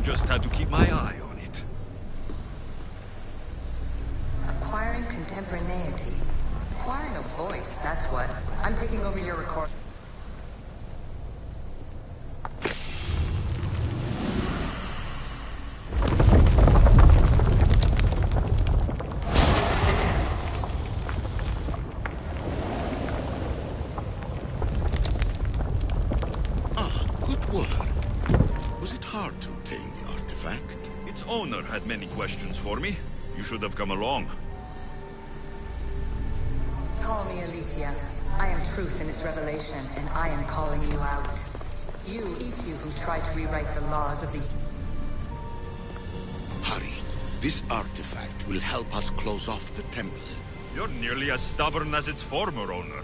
just had to keep my eye on it. Acquiring contemporaneity. Acquiring a voice, that's what. I'm taking over your record. Owner had many questions for me. You should have come along. Call me Alicia. I am truth in its revelation, and I am calling you out. You, Issue, who tried to rewrite the laws of the... Hurry. This artifact will help us close off the temple. You're nearly as stubborn as its former owner.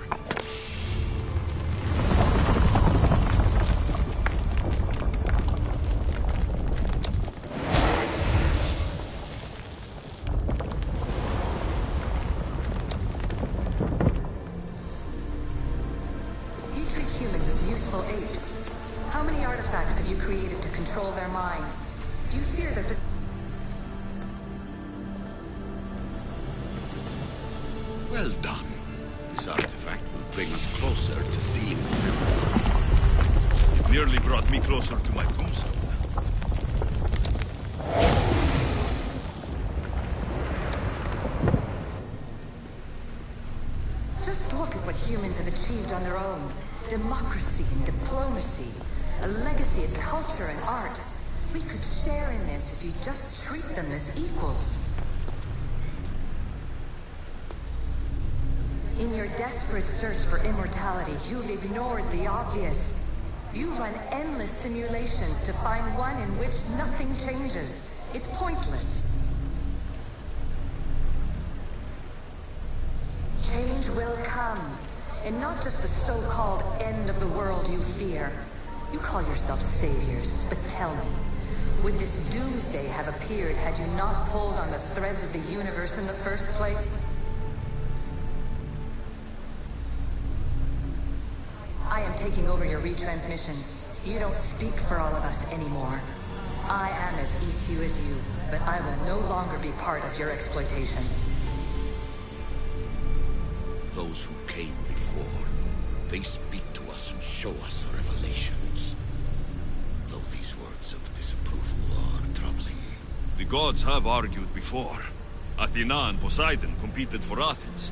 Well done. This artifact will bring us closer to sealing the temple. It nearly brought me closer to my tombstone. Just look at what humans have achieved on their own. Democracy and diplomacy. A legacy of culture and art. We could share in this if you just treat them as equals. In your desperate search for immortality, you've ignored the obvious. You run endless simulations to find one in which nothing changes. It's pointless. Change will come. And not just the so-called end of the world you fear. You call yourselves saviors, but tell me, would this doomsday have appeared had you not pulled on the threads of the universe in the first place? I am taking over your retransmissions. You don't speak for all of us anymore. I am as Issue as you, but I will no longer be part of your exploitation. Those who came before, they speak to us and show us revelations. Though these words of disapproval are troubling. The gods have argued before. Athena and Poseidon competed for Athens.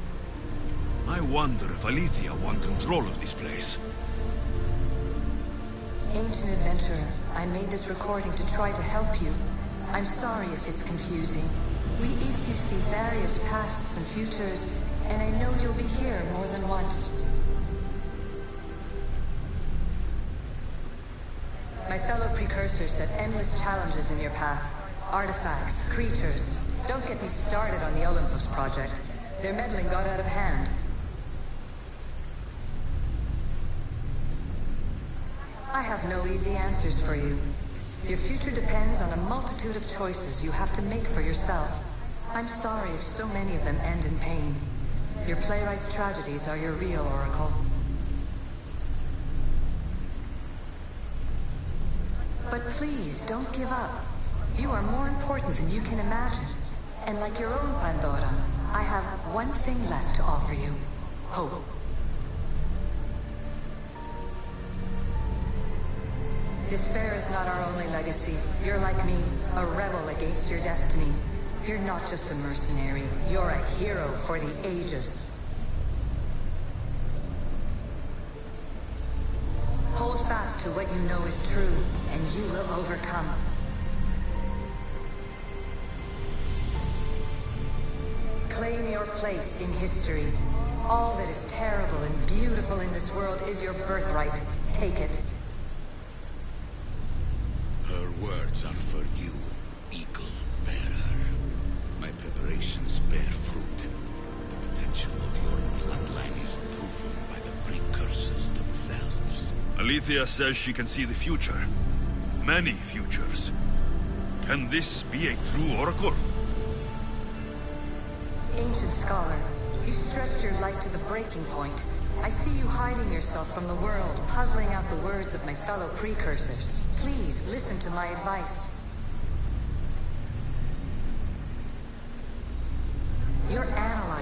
I wonder if Aletheia won control of this place. Ancient adventurer, I made this recording to try to help you. I'm sorry if it's confusing. We Issue see various pasts and futures, and I know you'll be here more than once. My fellow precursors set endless challenges in your path. Artifacts, creatures. Don't get me started on the Olympus project. Their meddling got out of hand. I have no easy answers for you. Your future depends on a multitude of choices you have to make for yourself. I'm sorry if so many of them end in pain. Your playwright's tragedies are your real oracle. But please, don't give up. You are more important than you can imagine. And like your own Pandora, I have one thing left to offer you. Hope. Despair is not our only legacy. You're like me, a rebel against your destiny. You're not just a mercenary, you're a hero for the ages. Hold fast to what you know is true, and you will overcome. Claim your place in history. All that is terrible and beautiful in this world is your birthright. Take it. Her words are for you, Eagle Bearer. My preparations bear fruit. The potential of your bloodline is proven by the precursors themselves. Aletheia says she can see the future. Many futures. Can this be a true oracle? Ancient scholar, you stretched your life to the breaking point. I see you hiding yourself from the world, puzzling out the words of my fellow precursors. Please, listen to my advice.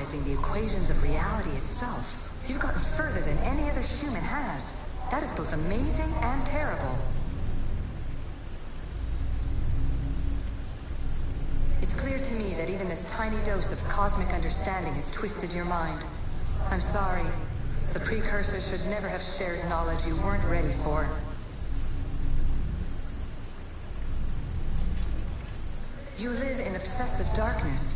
analyzing the equations of reality itself. You've gotten further than any other human has. That is both amazing and terrible. It's clear to me that even this tiny dose of cosmic understanding has twisted your mind. I'm sorry. The precursors should never have shared knowledge you weren't ready for. You live in obsessive darkness.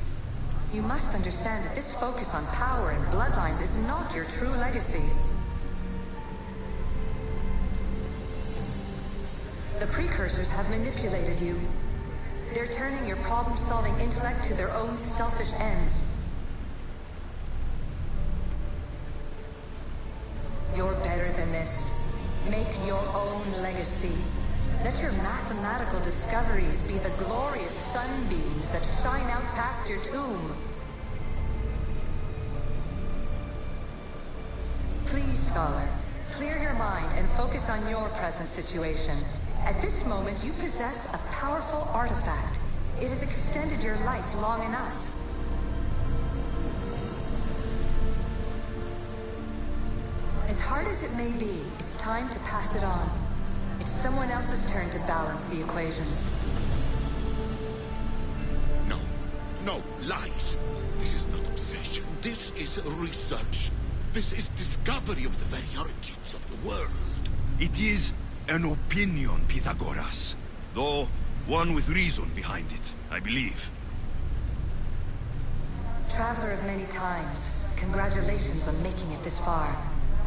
You must understand that this focus on power and bloodlines is not your true legacy. The precursors have manipulated you. They're turning your problem-solving intellect to their own selfish ends. You're better than this. Make your own legacy. Let your mathematical discoveries be the glorious sunbeams that shine out past your tomb. Please, Scholar, clear your mind and focus on your present situation. At this moment, you possess a powerful artifact. It has extended your life long enough. As hard as it may be, it's time to pass it on. It's someone else's turn to balance the equations. No. No, lies. This is not obsession. This is research. This is discovery of the very origins of the world. It is an opinion, Pythagoras. Though, one with reason behind it, I believe. Traveler of many times, congratulations on making it this far.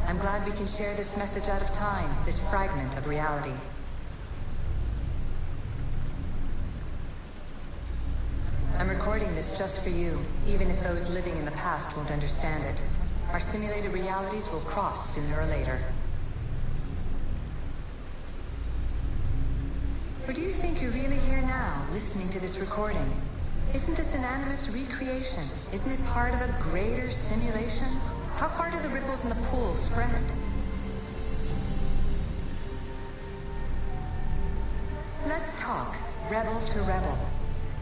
I'm glad we can share this message out of time, this fragment of reality. I'm recording this just for you, even if those living in the past won't understand it. Our simulated realities will cross sooner or later. Or do you think you're really here now, listening to this recording? Isn't this an animus recreation? Isn't it part of a greater simulation? How far do the ripples in the pool spread? Let's talk, rebel to rebel.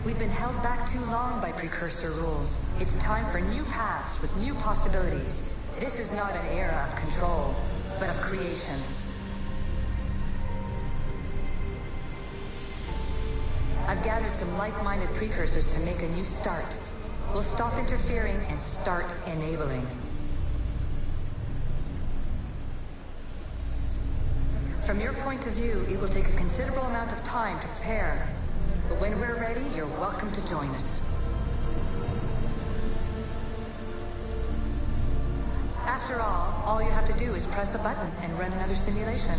We've been held back too long by precursor rules. It's time for new paths with new possibilities. This is not an era of control, but of creation. I've gathered some like-minded precursors to make a new start. We'll stop interfering and start enabling. From your point of view, it will take a considerable amount of time to prepare. But when we're ready, you're welcome to join us. After all you have to do is press a button and run another simulation.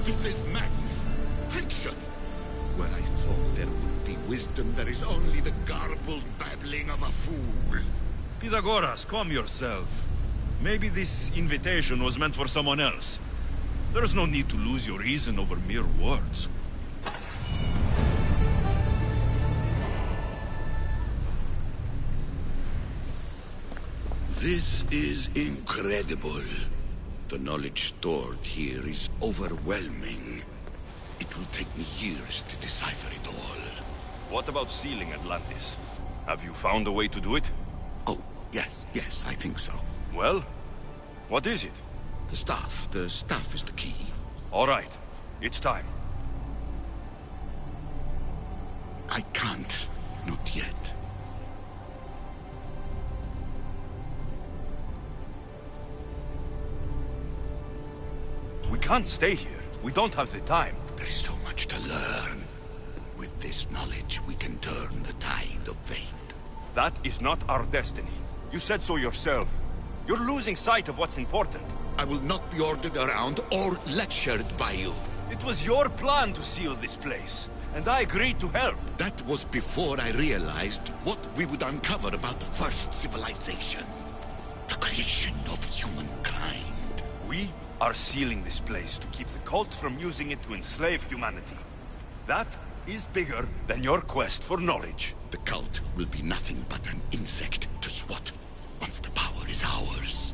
This is madness. Fiction. Where I thought there would be wisdom, there is only the garbled babbling of a fool. Pythagoras, calm yourself. Maybe this invitation was meant for someone else. There's no need to lose your reason over mere words. This is incredible. The knowledge stored here is overwhelming. It will take me years to decipher it all. What about sealing Atlantis? Have you found a way to do it? Oh, yes, I think so. Well, what is it? The staff is the key. All right, it's time. I can't, not yet. We can't stay here. We don't have the time. There is so much to learn. With this knowledge, we can turn the tide of fate. That is not our destiny. You said so yourself. You're losing sight of what's important. I will not be ordered around or lectured by you. It was your plan to seal this place, and I agreed to help. That was before I realized what we would uncover about the first civilization. The creation of humankind. We are sealing this place to keep the cult from using it to enslave humanity. That is bigger than your quest for knowledge. The cult will be nothing but an insect to swat once the power is ours.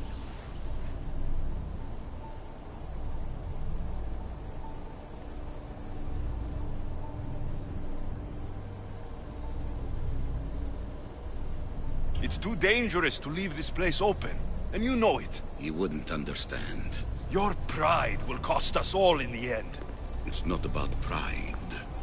It's too dangerous to leave this place open, and you know it. He wouldn't understand. Your pride will cost us all in the end. It's not about pride.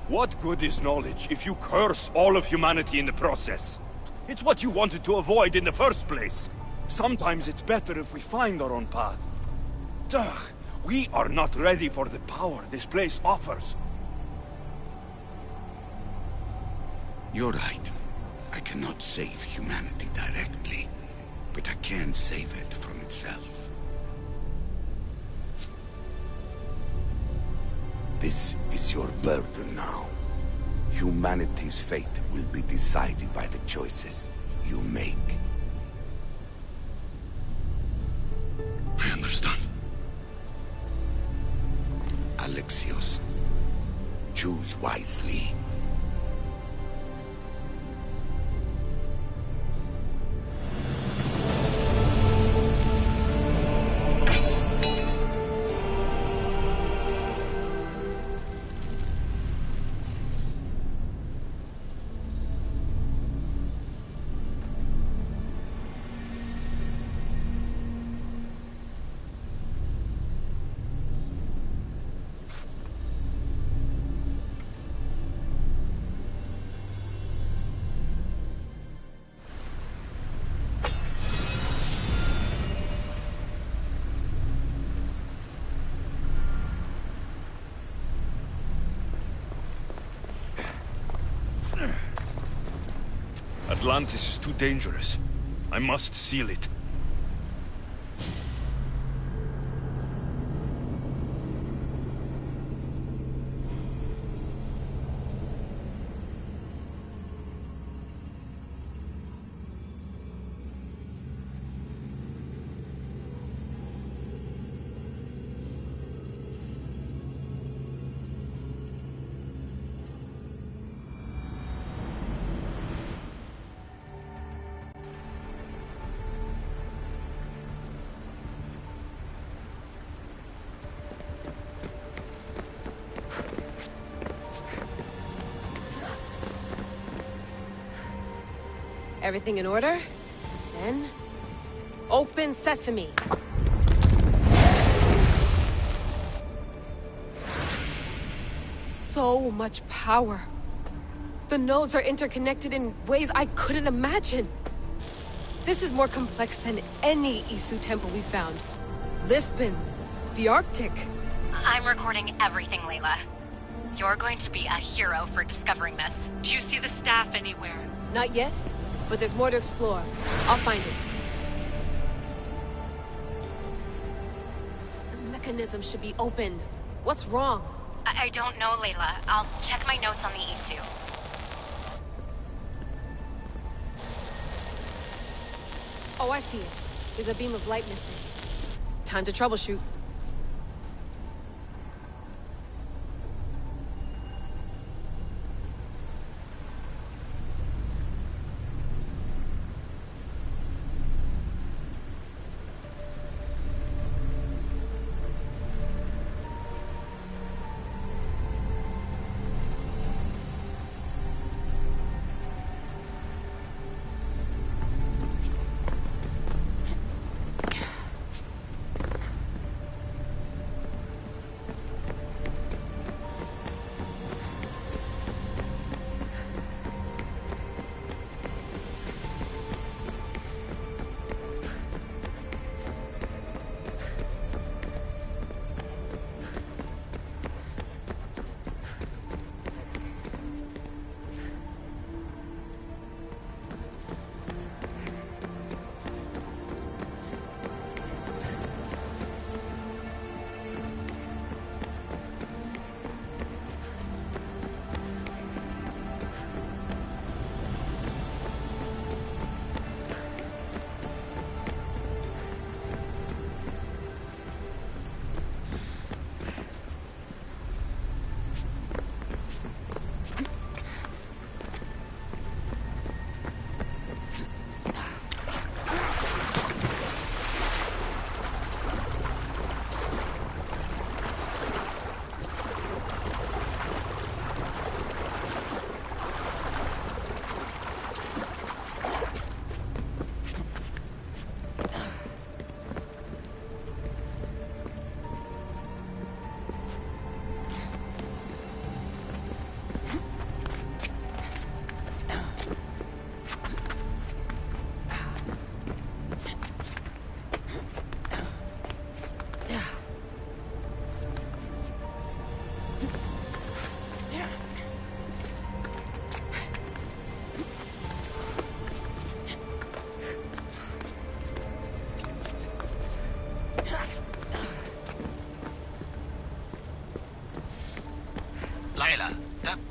What good is knowledge if you curse all of humanity in the process? It's what you wanted to avoid in the first place. Sometimes it's better if we find our own path. Ugh, we are not ready for the power this place offers. You're right. I cannot save humanity directly, but I can save it from itself. This is your burden now. Humanity's fate will be decided by the choices you make. I understand. Alexios, choose wisely. Atlantis is too dangerous. I must seal it. Everything in order? Then... open sesame! So much power. The nodes are interconnected in ways I couldn't imagine. This is more complex than any Isu temple we found. Lisbon, the Arctic. I'm recording everything, Layla. You're going to be a hero for discovering this. Do you see the staff anywhere? Not yet, but there's more to explore. I'll find it. The mechanism should be open. What's wrong? I don't know, Layla. I'll check my notes on the Isu. Oh, I see it. There's a beam of light missing. Time to troubleshoot.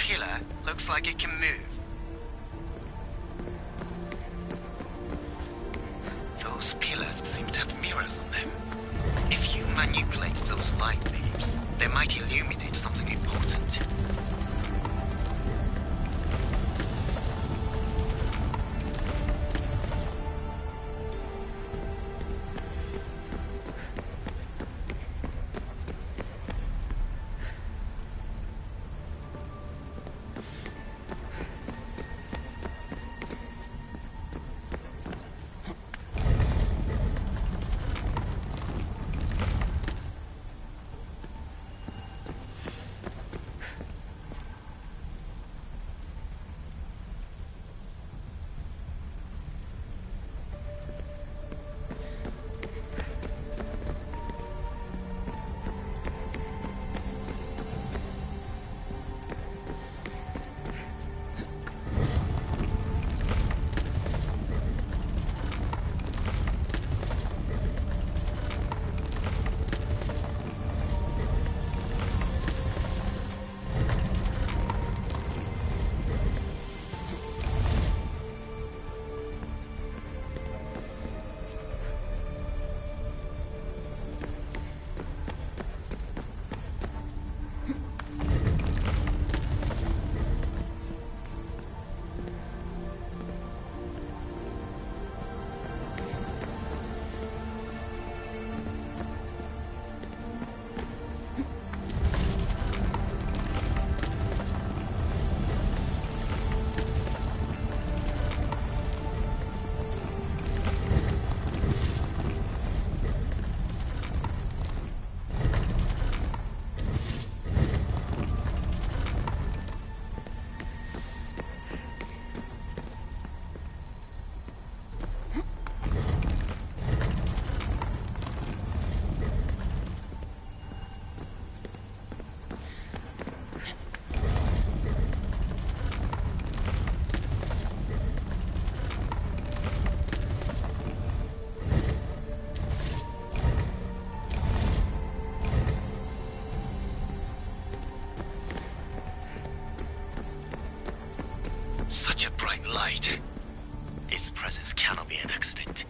pillar looks like it can move. Those pillars seem to have mirrors on them. If you manipulate those light beams, they might illuminate something important. Such a bright light. Its presence cannot be an accident.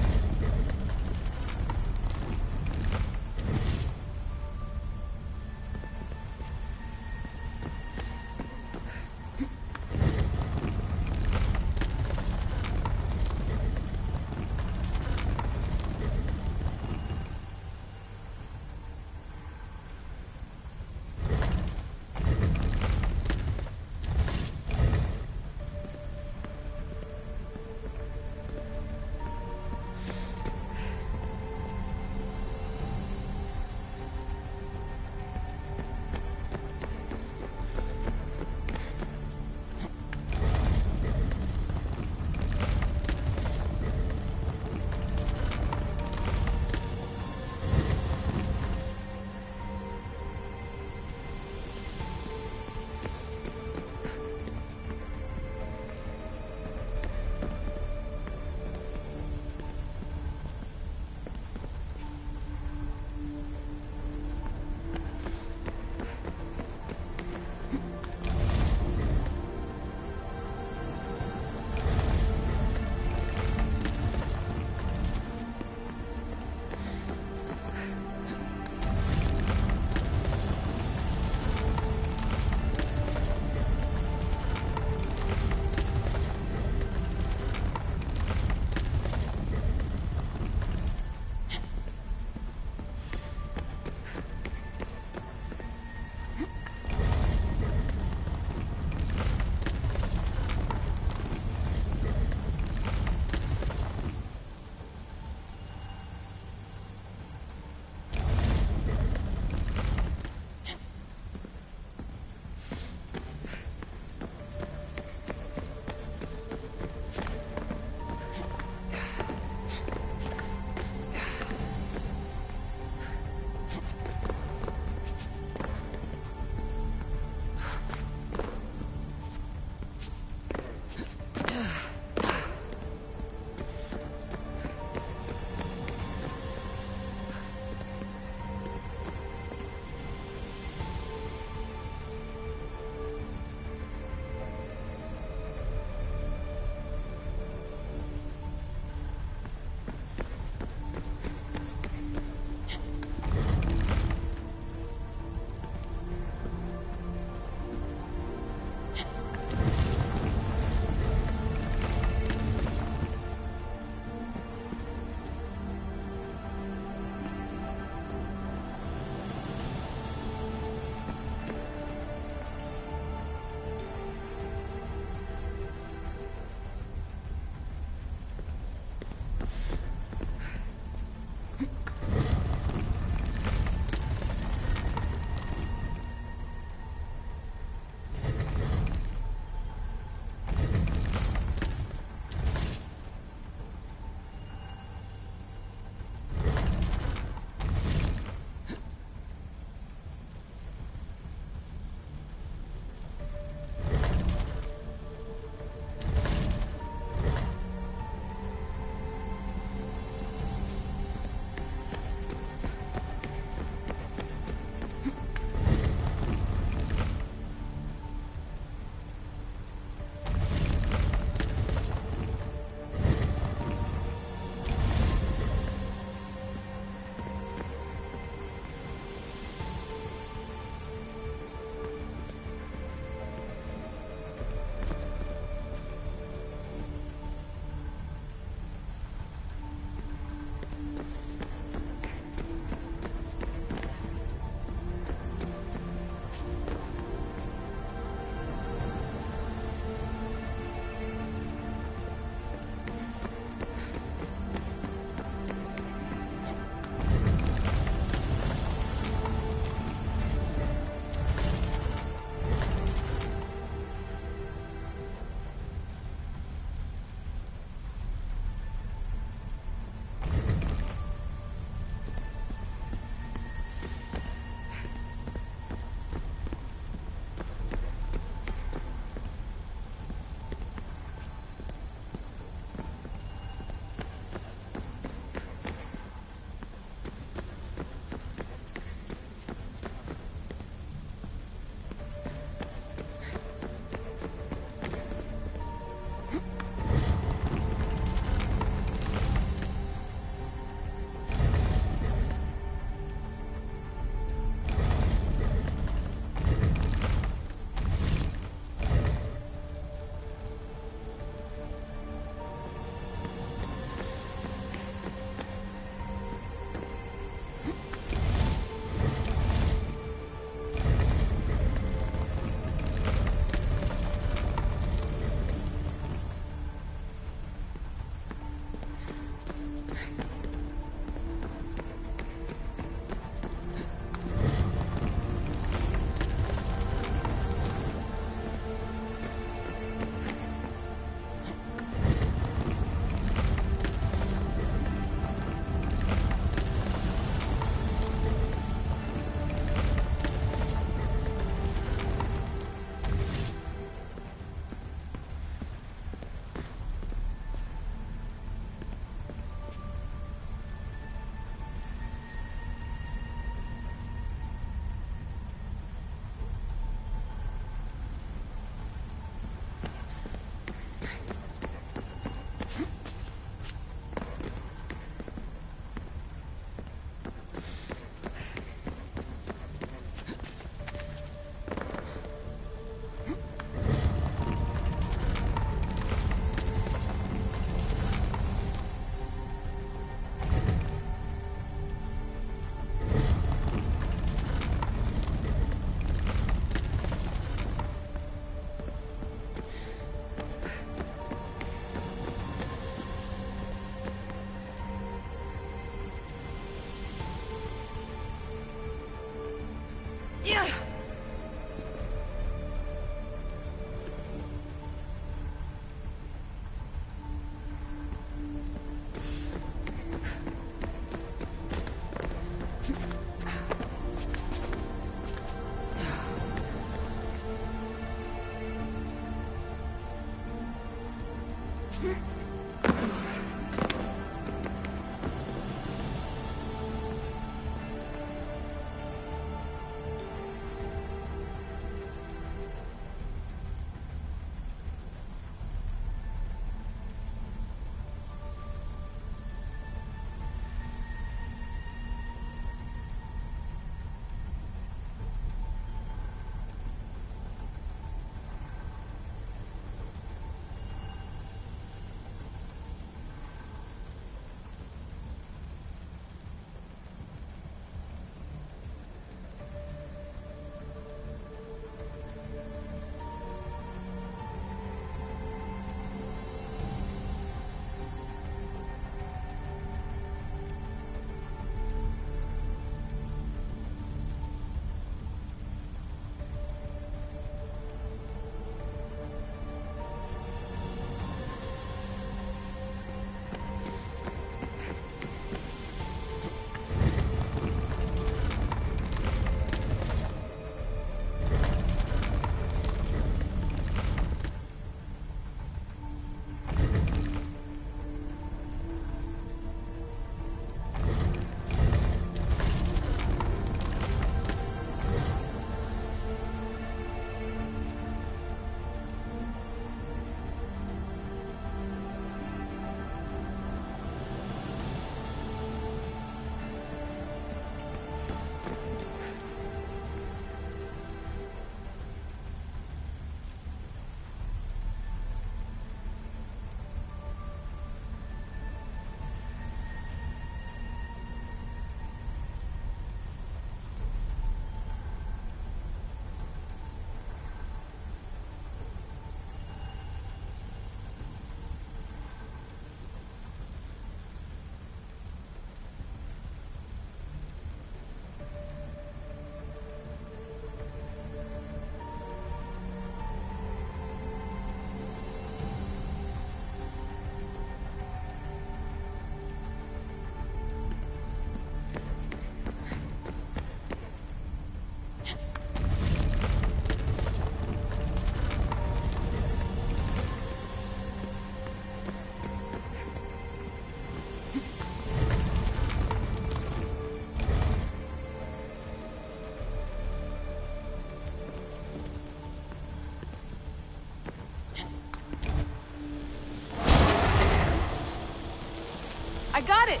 I got it!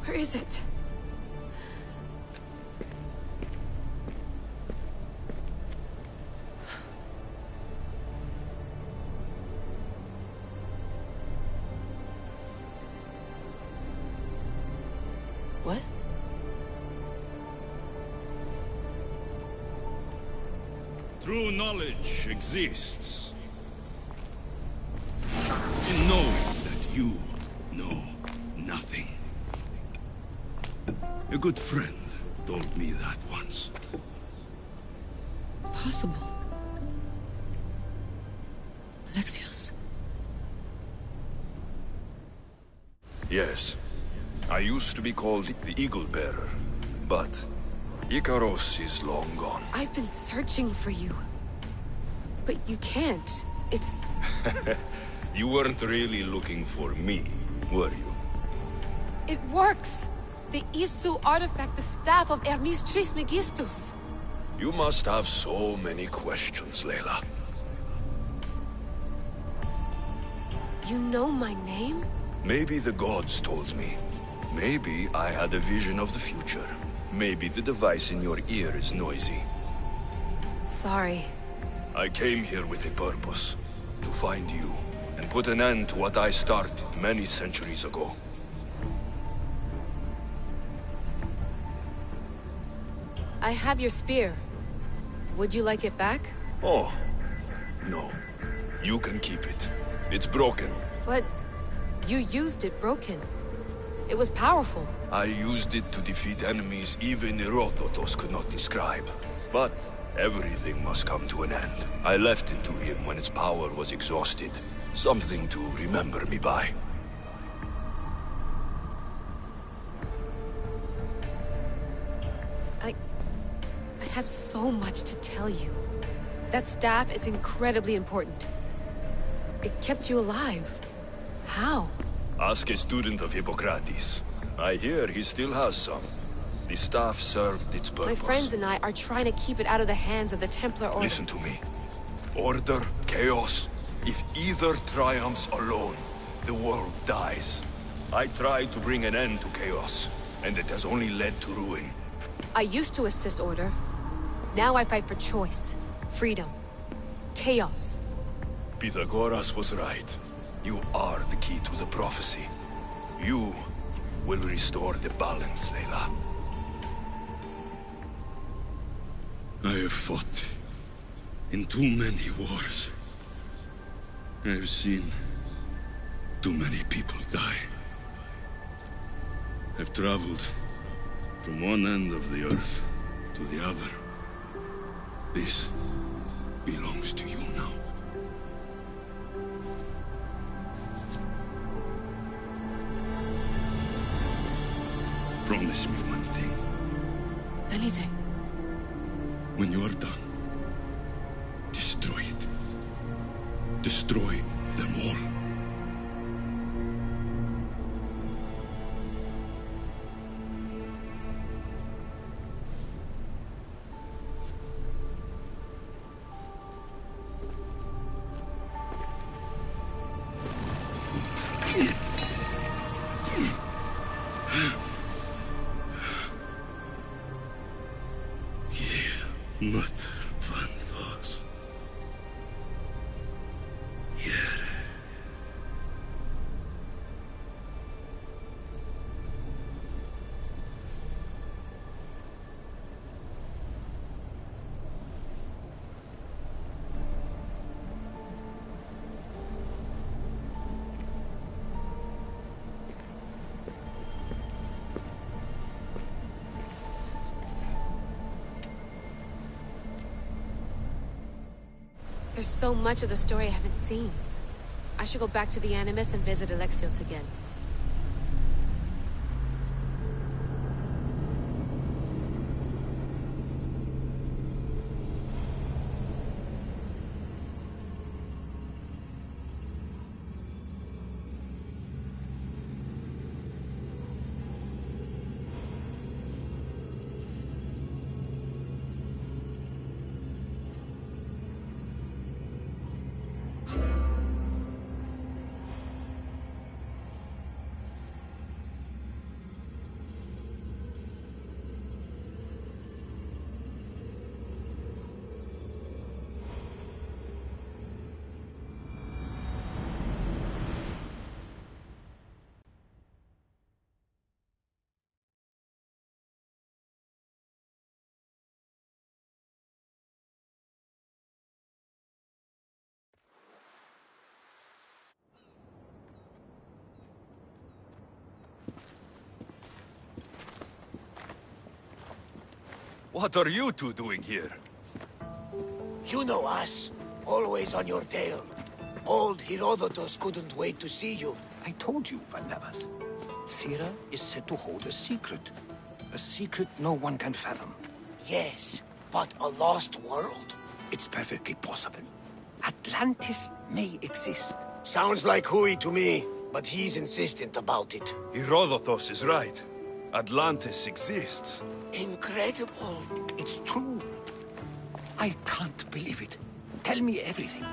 Where is it? What? True knowledge exists in knowing that you know nothing. A good friend told me that once. Possible. Alexios. Yes. I used to be called the Eagle Bearer, but Icaros is long gone. I've been searching for you. But you can't. It's... You weren't really looking for me, were you? It works! The Isu artifact, the staff of Hermes Trismegistus. You must have so many questions, Layla. You know my name? Maybe the gods told me. Maybe I had a vision of the future. Maybe the device in your ear is noisy. Sorry. I came here with a purpose. To find you, and put an end to what I started many centuries ago. I have your spear. Would you like it back? Oh, no. You can keep it. It's broken. But you used it broken. It was powerful. I used it to defeat enemies even Herodotus could not describe. But everything must come to an end. I left it to him when its power was exhausted. Something to remember me by. I have so much to tell you. That staff is incredibly important. It kept you alive. How? Ask a student of Hippocrates. I hear he still has some. The staff served its purpose. My friends and I are trying to keep it out of the hands of the Templar Order. Listen to me. Order, chaos. If either triumphs alone, the world dies. I tried to bring an end to chaos, and it has only led to ruin. I used to assist Order. Now I fight for choice, freedom, chaos. Pythagoras was right. You are the key to the prophecy. You will restore the balance, Layla. I have fought in too many wars. I have seen too many people die. I've traveled from one end of the earth to the other. This belongs to you now. Promise me one thing. Anything. When you are done, destroy it. Destroy them all. There's so much of the story I haven't seen. I should go back to the Animus and visit Alexios again. What are you two doing here? You know us. Always on your tail. Old Herodotus couldn't wait to see you. I told you, Varnavas. Sira is said to hold a secret. A secret no one can fathom. Yes, but a lost world? It's perfectly possible. Atlantis may exist. Sounds like Hui to me, but he's insistent about it. Herodotus is right. Atlantis exists. Incredible. It's true. I can't believe it. Tell me everything.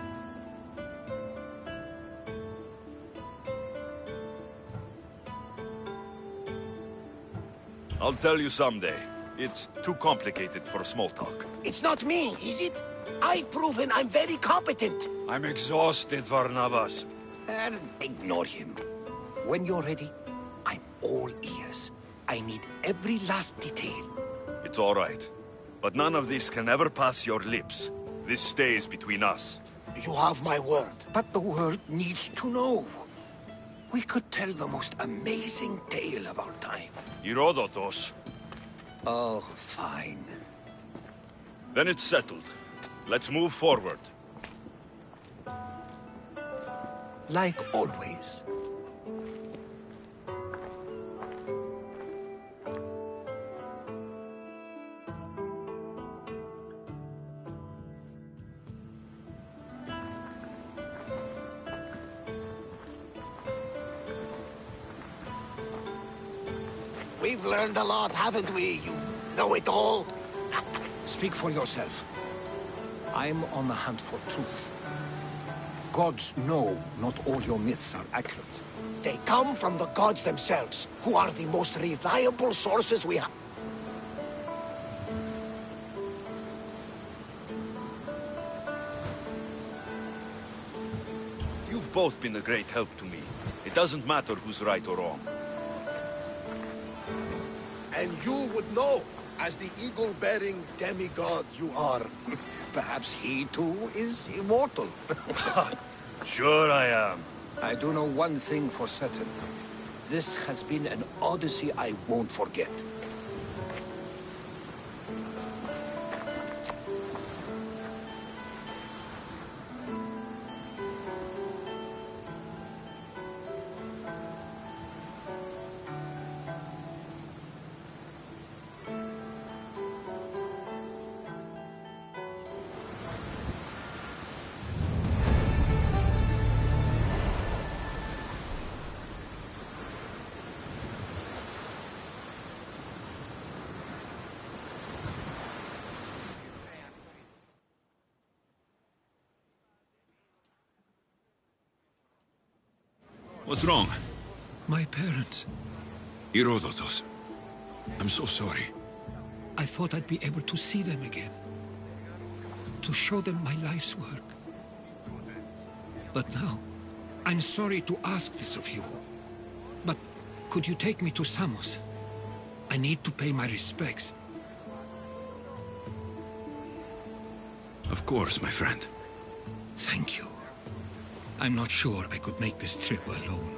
I'll tell you someday. It's too complicated for small talk. It's not me, is it? I've proven I'm very competent. I'm exhausted, Varnavas. Ignore him. When you're ready, I'm all ears. I need every last detail. It's all right. But none of this can ever pass your lips. This stays between us. You have my word. But the world needs to know. We could tell the most amazing tale of our time. Herodotos. Oh, fine. Then it's settled. Let's move forward. Like always. We've learned a lot, haven't we? You know it all. Speak for yourself. I'm on the hunt for truth. Gods know not all your myths are accurate. They come from the gods themselves, who are the most reliable sources we have. You've both been a great help to me. It doesn't matter who's right or wrong. And you would know, as the eagle-bearing demigod you are. Perhaps he too is immortal. Sure I am. I do know one thing for certain. This has been an Odyssey I won't forget. What's wrong? My parents. Herodotos. I'm so sorry. I thought I'd be able to see them again. To show them my life's work. But now, I'm sorry to ask this of you. But could you take me to Samos? I need to pay my respects. Of course, my friend. Thank you. I'm not sure I could make this trip alone.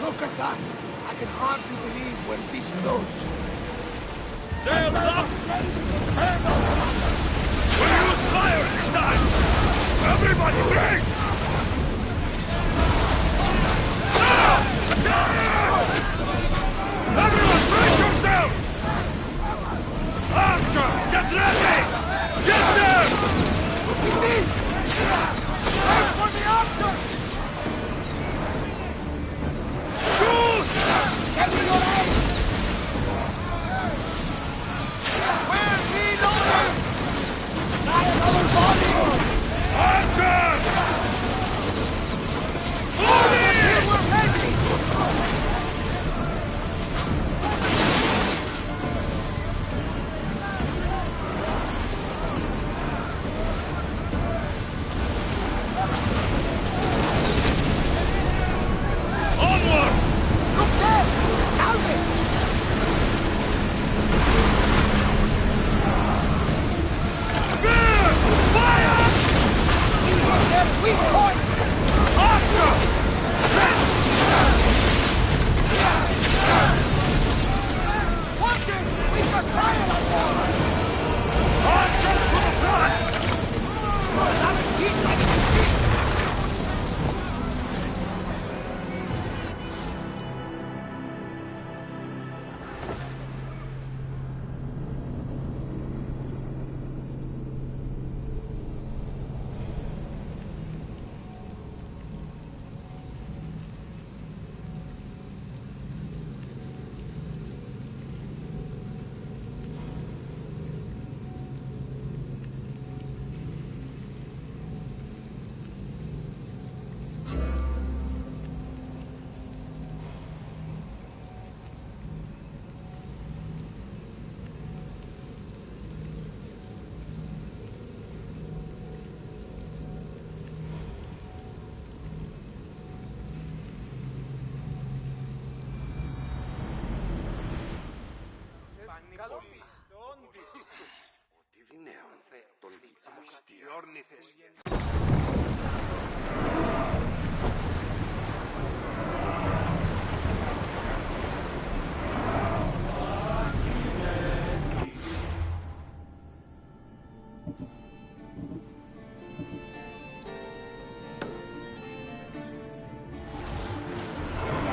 Look at that! I can hardly believe we're this close. Sails up! We'll use fire this time! Everybody brace! Everyone brace yourselves! Archers, get ready! Get there! Look at this! Wait for the archers! Shoot! Steady your aim! We're reloading! Not another body! Archers! Moving! We're ready! Onward! Look there! Talbot! Spear! Fire! They're weak points! Archer! Watch it! We should try it on board! Archers to the front! That is heat like a fish!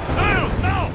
Sails now!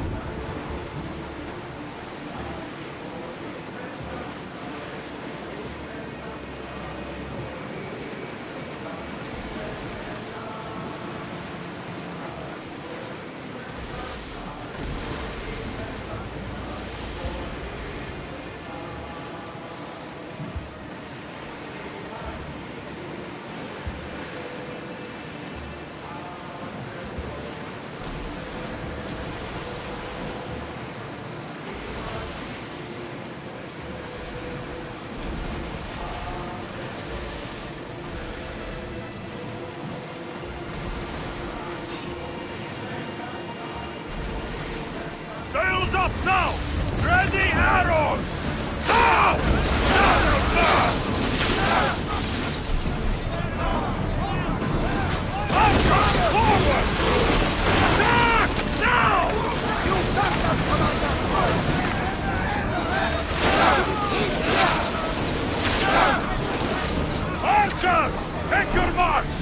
Sails up now! Ready arrows! Now! Archers forward! Attack! Now! You got us, Commander! Archers! Take your march!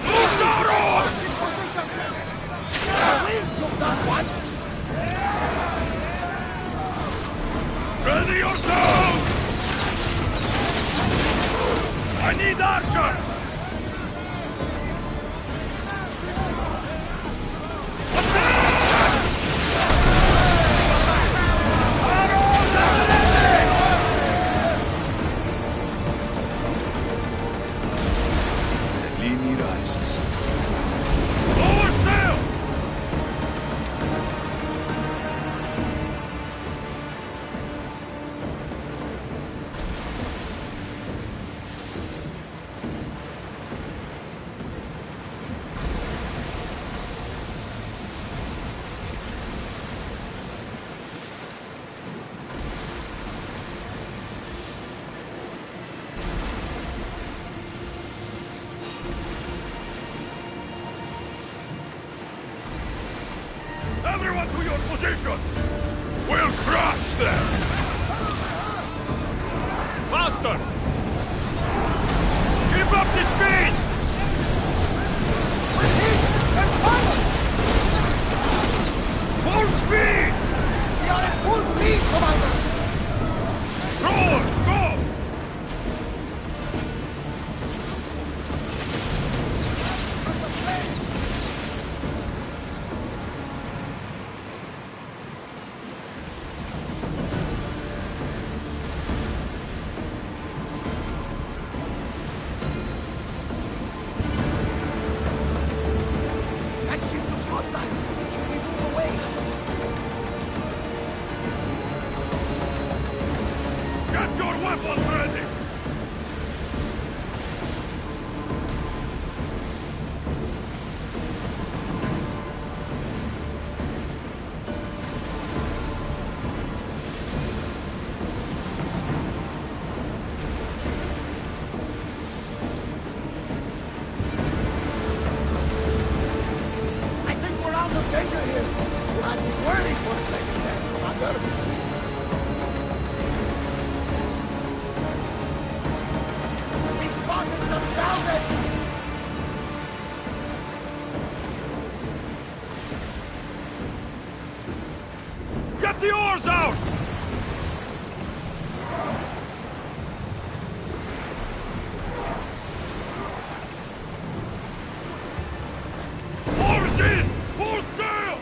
Loose arrows! You've done one! Ready yourselves! I need archers! Attack! Arrows at ready! Selini rises. Lower sail! positions! We'll crush them! Faster! Keep up the speed! We're hit and followed! Full speed! We are at full speed, Commander! Throwers, go! That ship looks hostile. Should we move away? Get your weapons ready! I think we're out of danger here. You had me worried for a second there, Commander. We spotted some salvage! Get the oars out! Oars in! Full sail!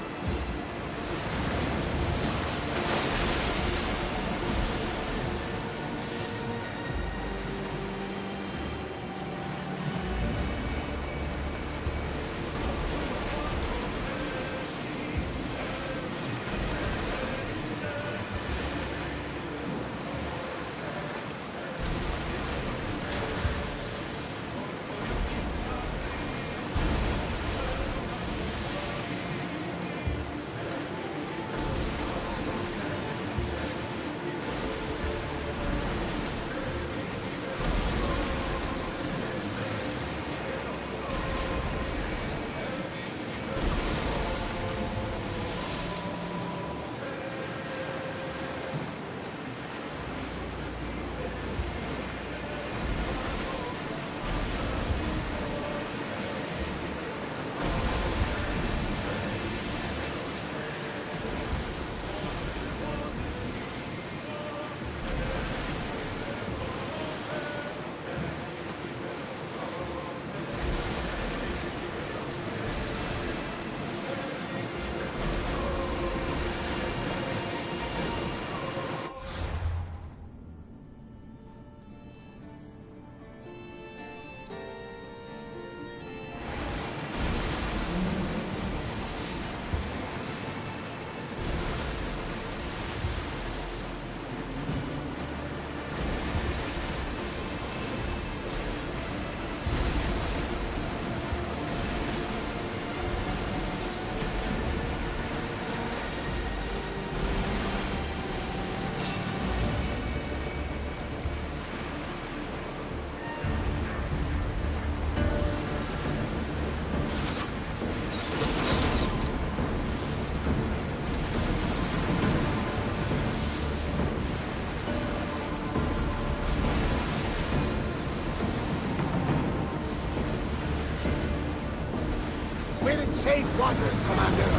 We're in safe waters, Commander.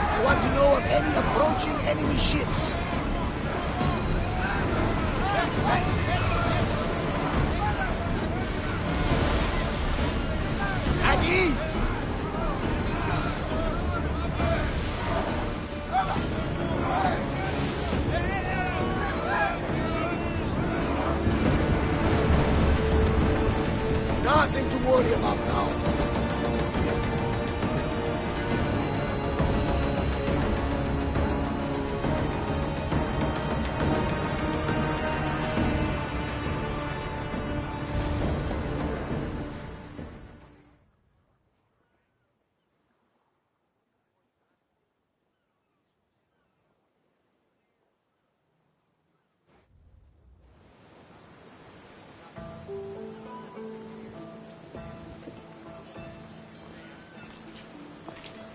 I want to know of any approaching enemy ships. At ease! Nothing to worry about now.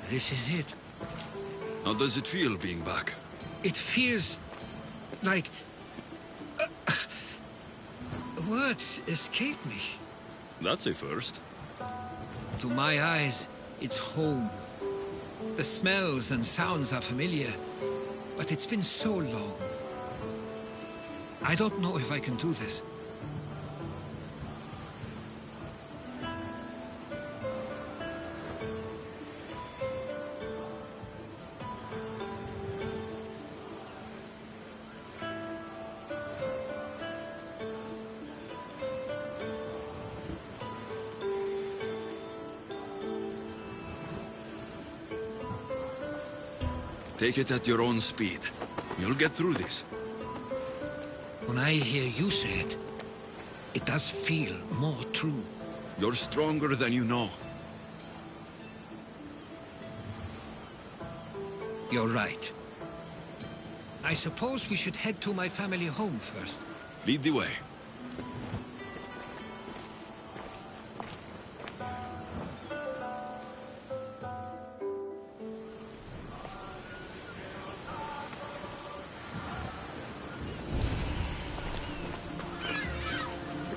This is it. How does it feel being back? It feels like... words escape me. That's a first. To my eyes, it's home. The smells and sounds are familiar, but it's been so long. I don't know if I can do this. Take it at your own speed. You'll get through this. When I hear you say it, it does feel more true. You're stronger than you know. You're right. I suppose we should head to my family home first. Lead the way.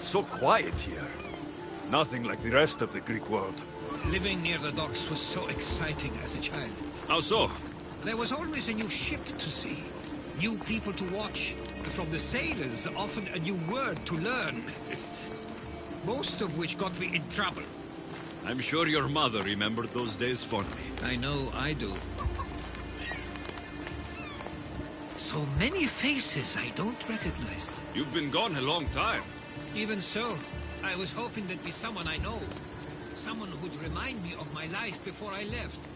So quiet here. Nothing like the rest of the Greek world. Living near the docks was so exciting as a child. How so? There was always a new ship to see, new people to watch. From the sailors, often a new word to learn. Most of which got me in trouble. I'm sure your mother remembered those days fondly. I know I do. So many faces I don't recognize. You've been gone a long time. Even so, I was hoping there'd be someone I know. Someone who'd remind me of my life before I left.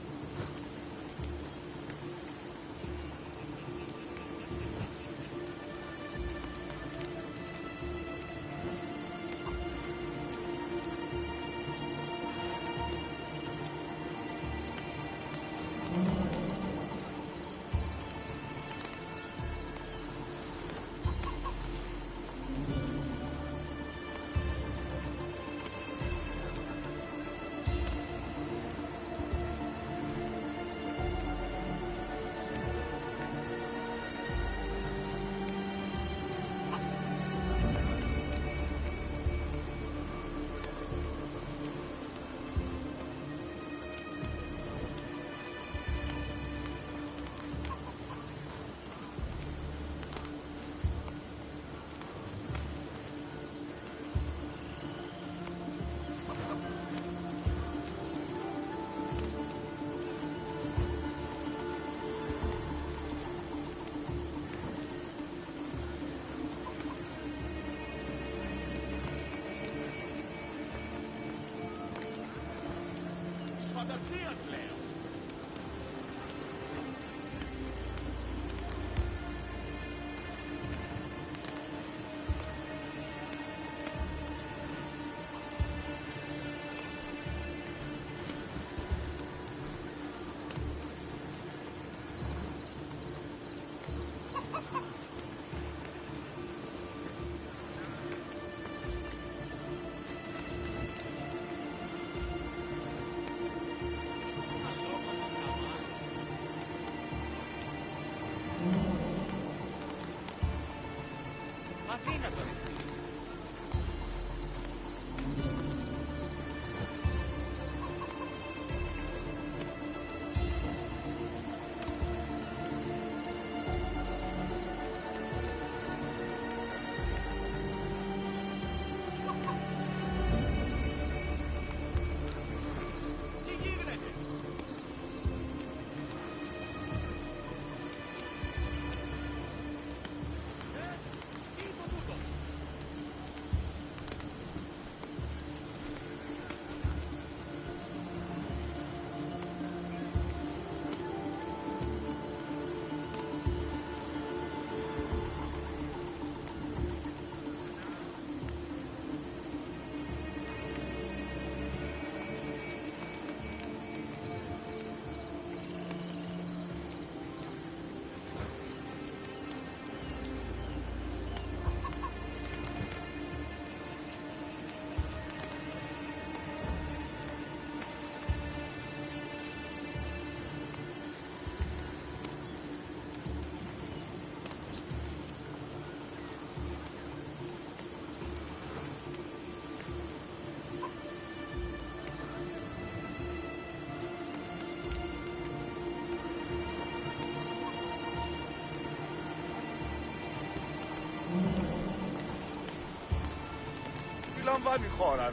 παραλαμβάνει χώρα.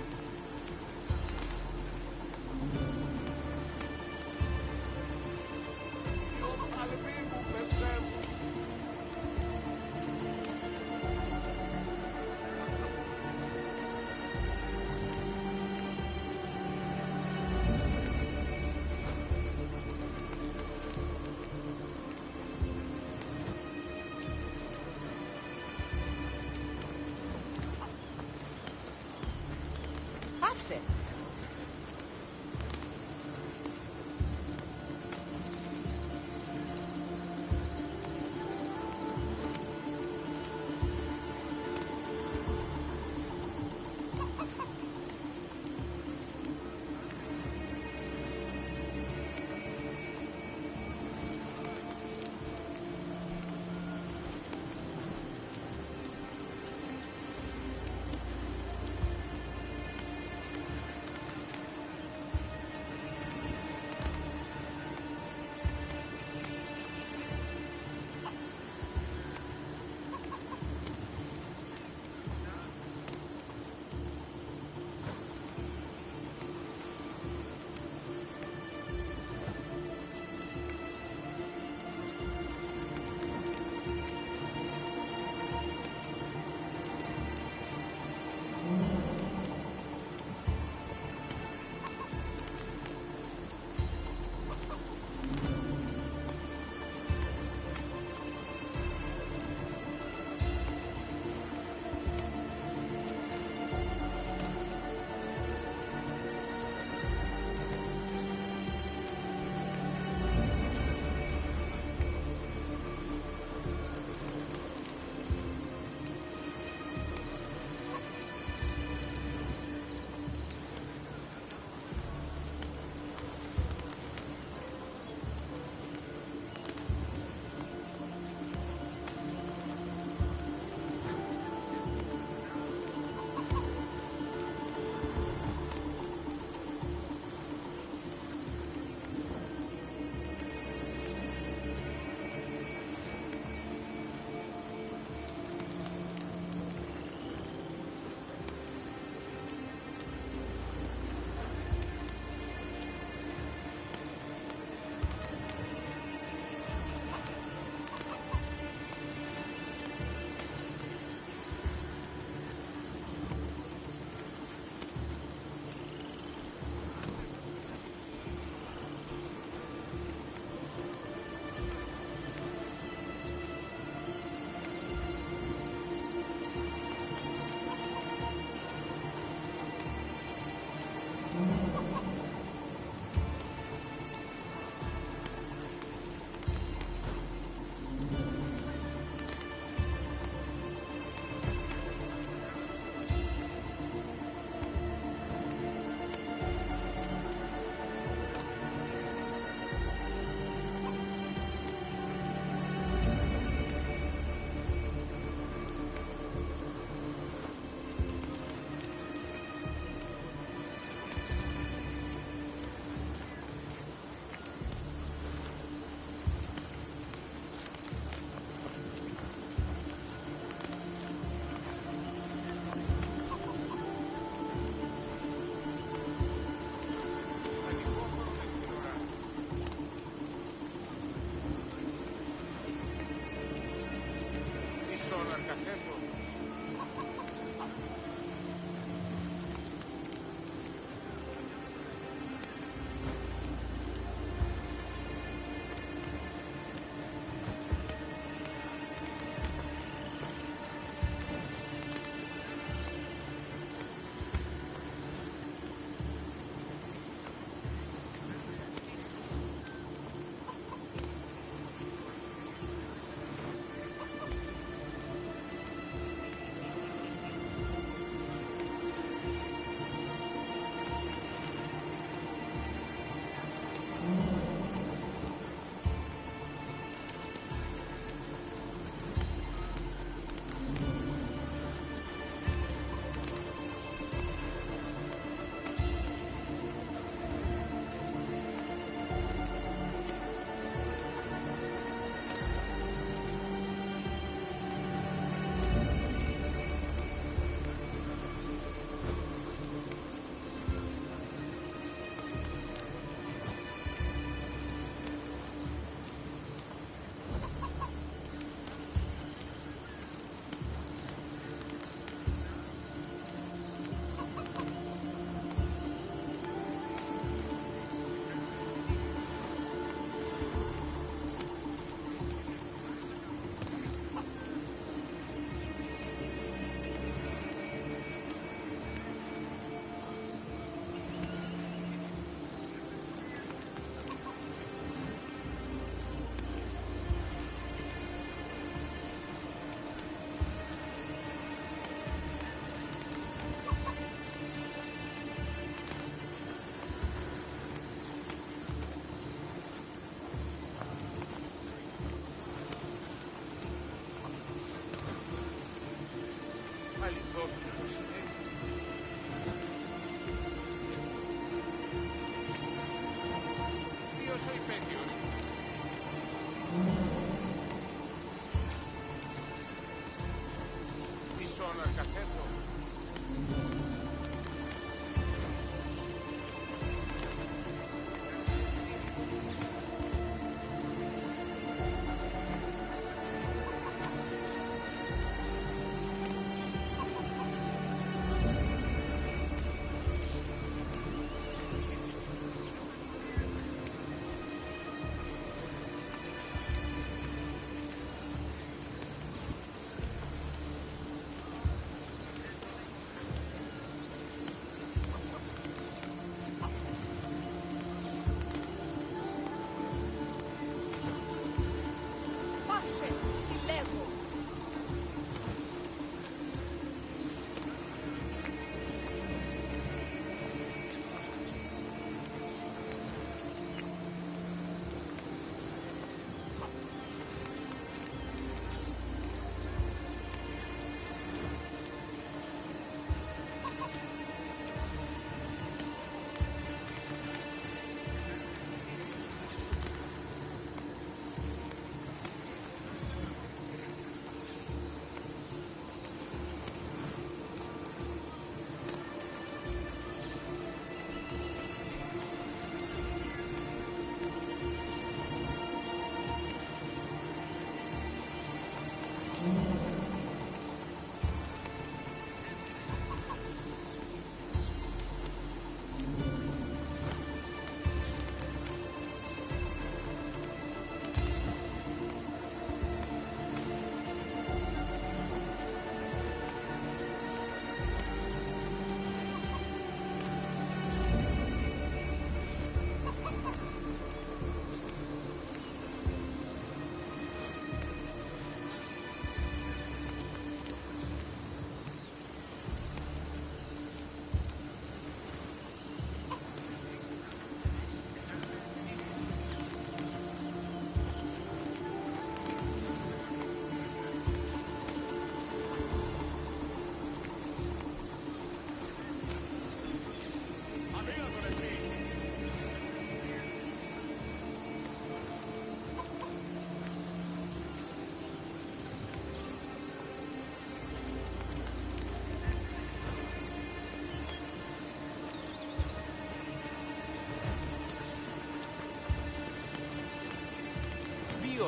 Πάυσε.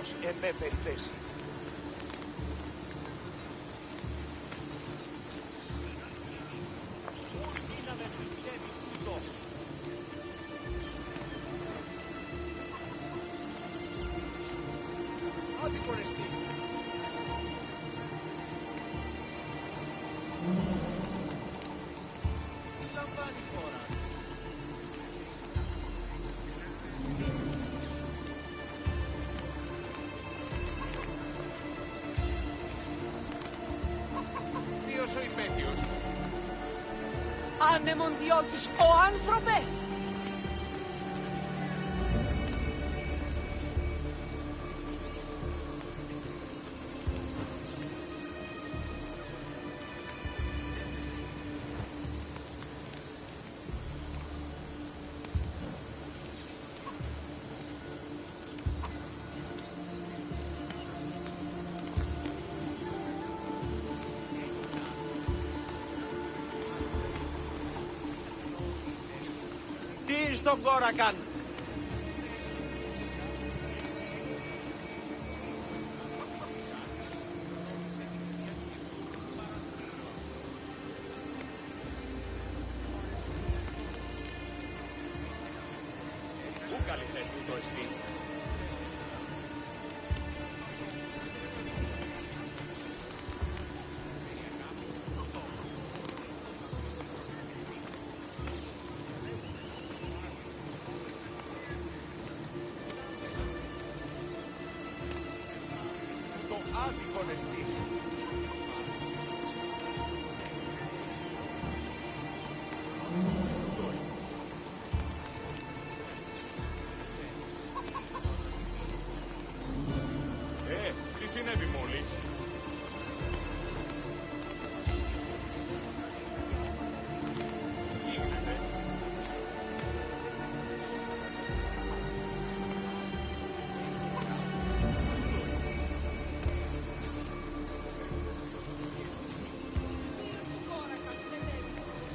Ποιος εμέ περιπέσει. Ποιος ο υπέτειος? Άνεμον διώκεις, ο άνθρωπε! Τι στον κόρακαν. Πού καλυθές του το εστί? Το άδικον εστί. Τι συνέβη μόλις? Τι γίνεται?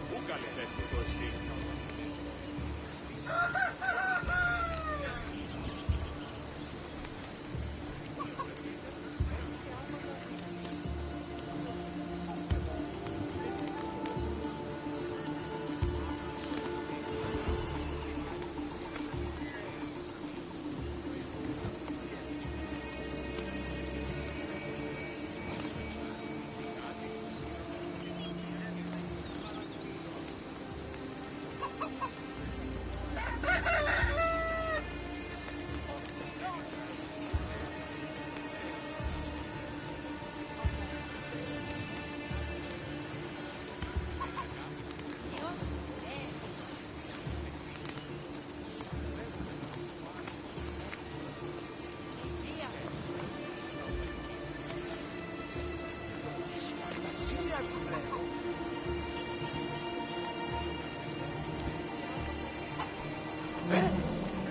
Πού καλυθές του το εστί?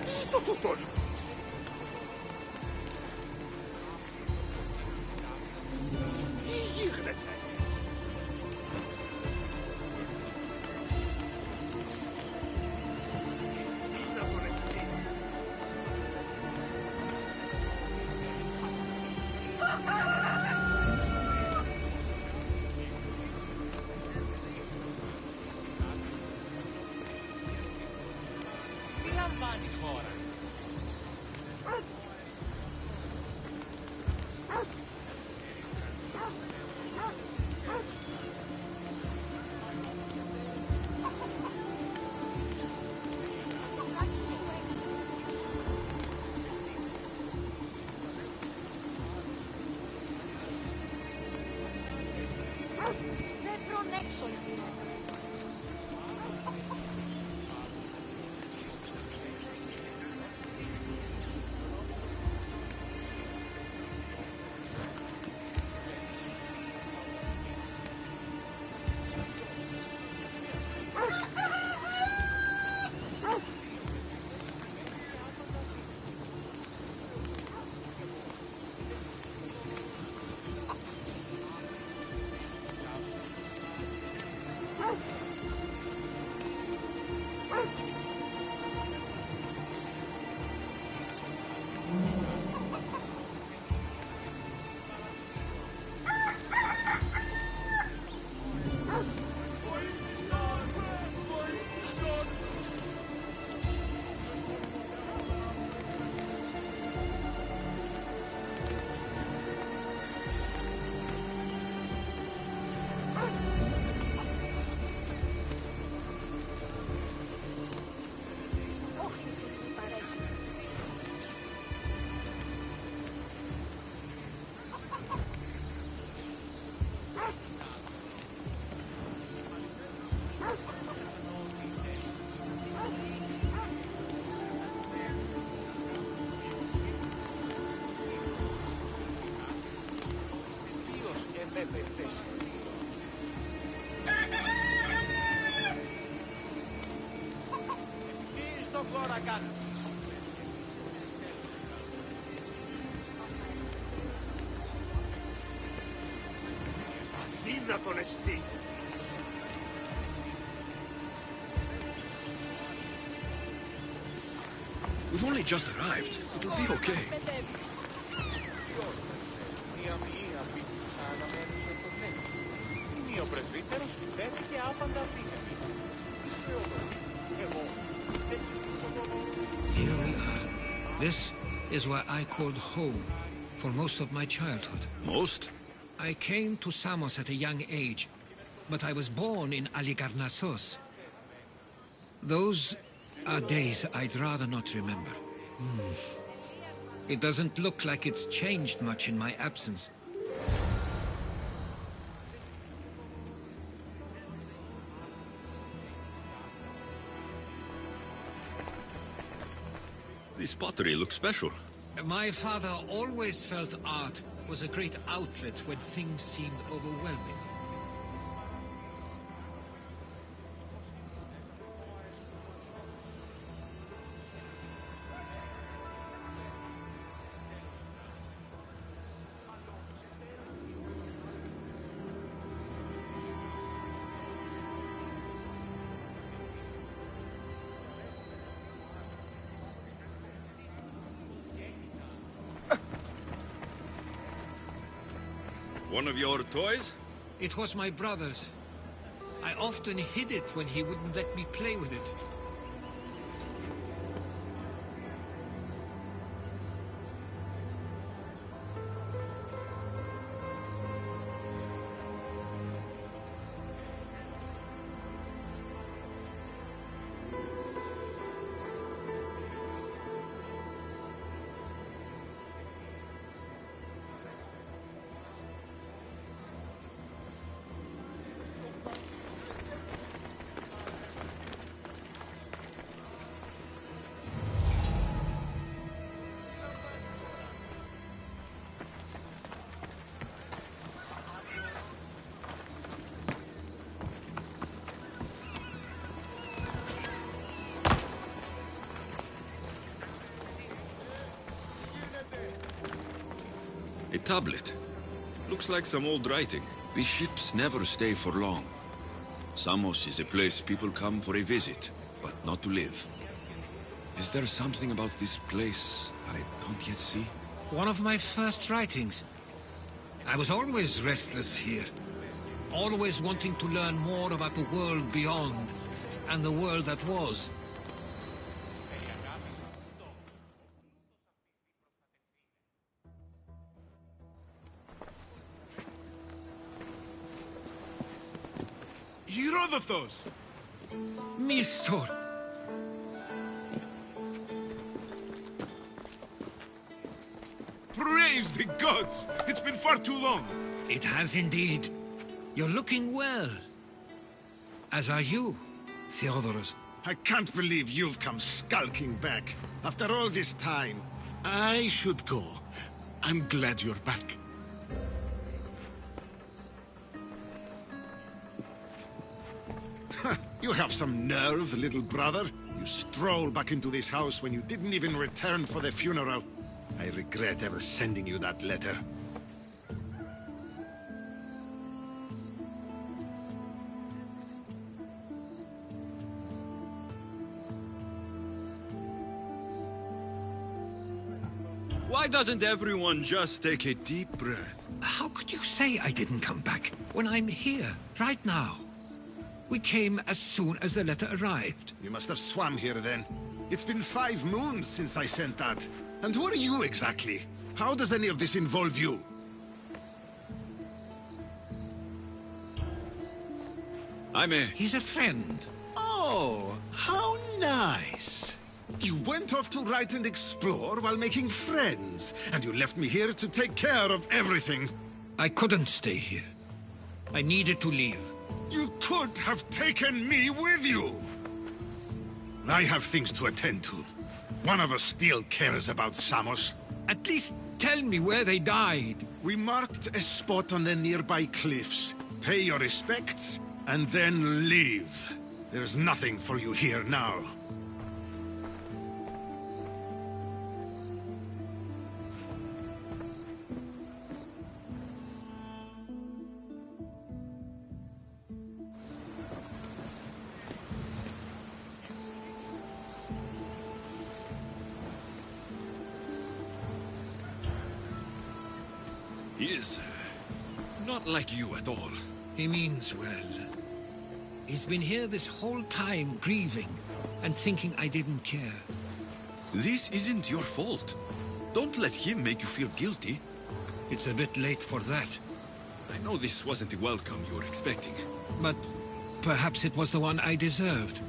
Τι το τούτον? Τι γίνεται? Τι να τον εστί? Τι λαμβάνει η χώρα? Δεν προνέξω, λοιπόν. το χώρα κάτω. Αδύνατον εστί. We've only just arrived. It'll be okay. Μία μία πήτη τους αναμένους από τον νέο. Είναι ο πρεσβύτερος πέτει και άπαντα δύναμη. Τι σπέωτο. Εγώ. Here we are. This is where I called home for most of my childhood. Most? I came to Samos at a young age, but I was born in Aligarnassos. Those are days I'd rather not remember. It doesn't look like it's changed much in my absence. This pottery looks special. My father always felt art was a great outlet when things seemed overwhelming. One of your toys? It was my brother's. I often hid it when he wouldn't let me play with it. A tablet. Looks like some old writing. These ships never stay for long. Samos is a place people come for a visit, but not to live. Is there something about this place I don't yet see? One of my first writings. I was always restless here. Always wanting to learn more about the world beyond, and the world that was. Herodotus! Mistor! Praise the gods! It's been far too long! It has indeed. You're looking well. As are you, Theodoros. I can't believe you've come skulking back. After all this time, I should go. I'm glad you're back. You have some nerve, little brother. You stroll back into this house when you didn't even return for the funeral. I regret ever sending you that letter. Why doesn't everyone just take a deep breath? How could you say I didn't come back when I'm here, right now? We came as soon as the letter arrived. You must have swum here then. It's been 5 moons since I sent that. And who are you exactly? How does any of this involve you? He's a friend. Oh, how nice. You went off to write and explore while making friends. And you left me here to take care of everything. I couldn't stay here. I needed to leave. You could have taken me with you! I have things to attend to. One of us still cares about Samos. At least tell me where they died. We marked a spot on the nearby cliffs. Pay your respects, and then leave. There's nothing for you here now. He is not like you at all. He means well. He's been here this whole time, grieving, and thinking I didn't care. This isn't your fault. Don't let him make you feel guilty. It's a bit late for that. I know this wasn't the welcome you were expecting. But perhaps it was the one I deserved.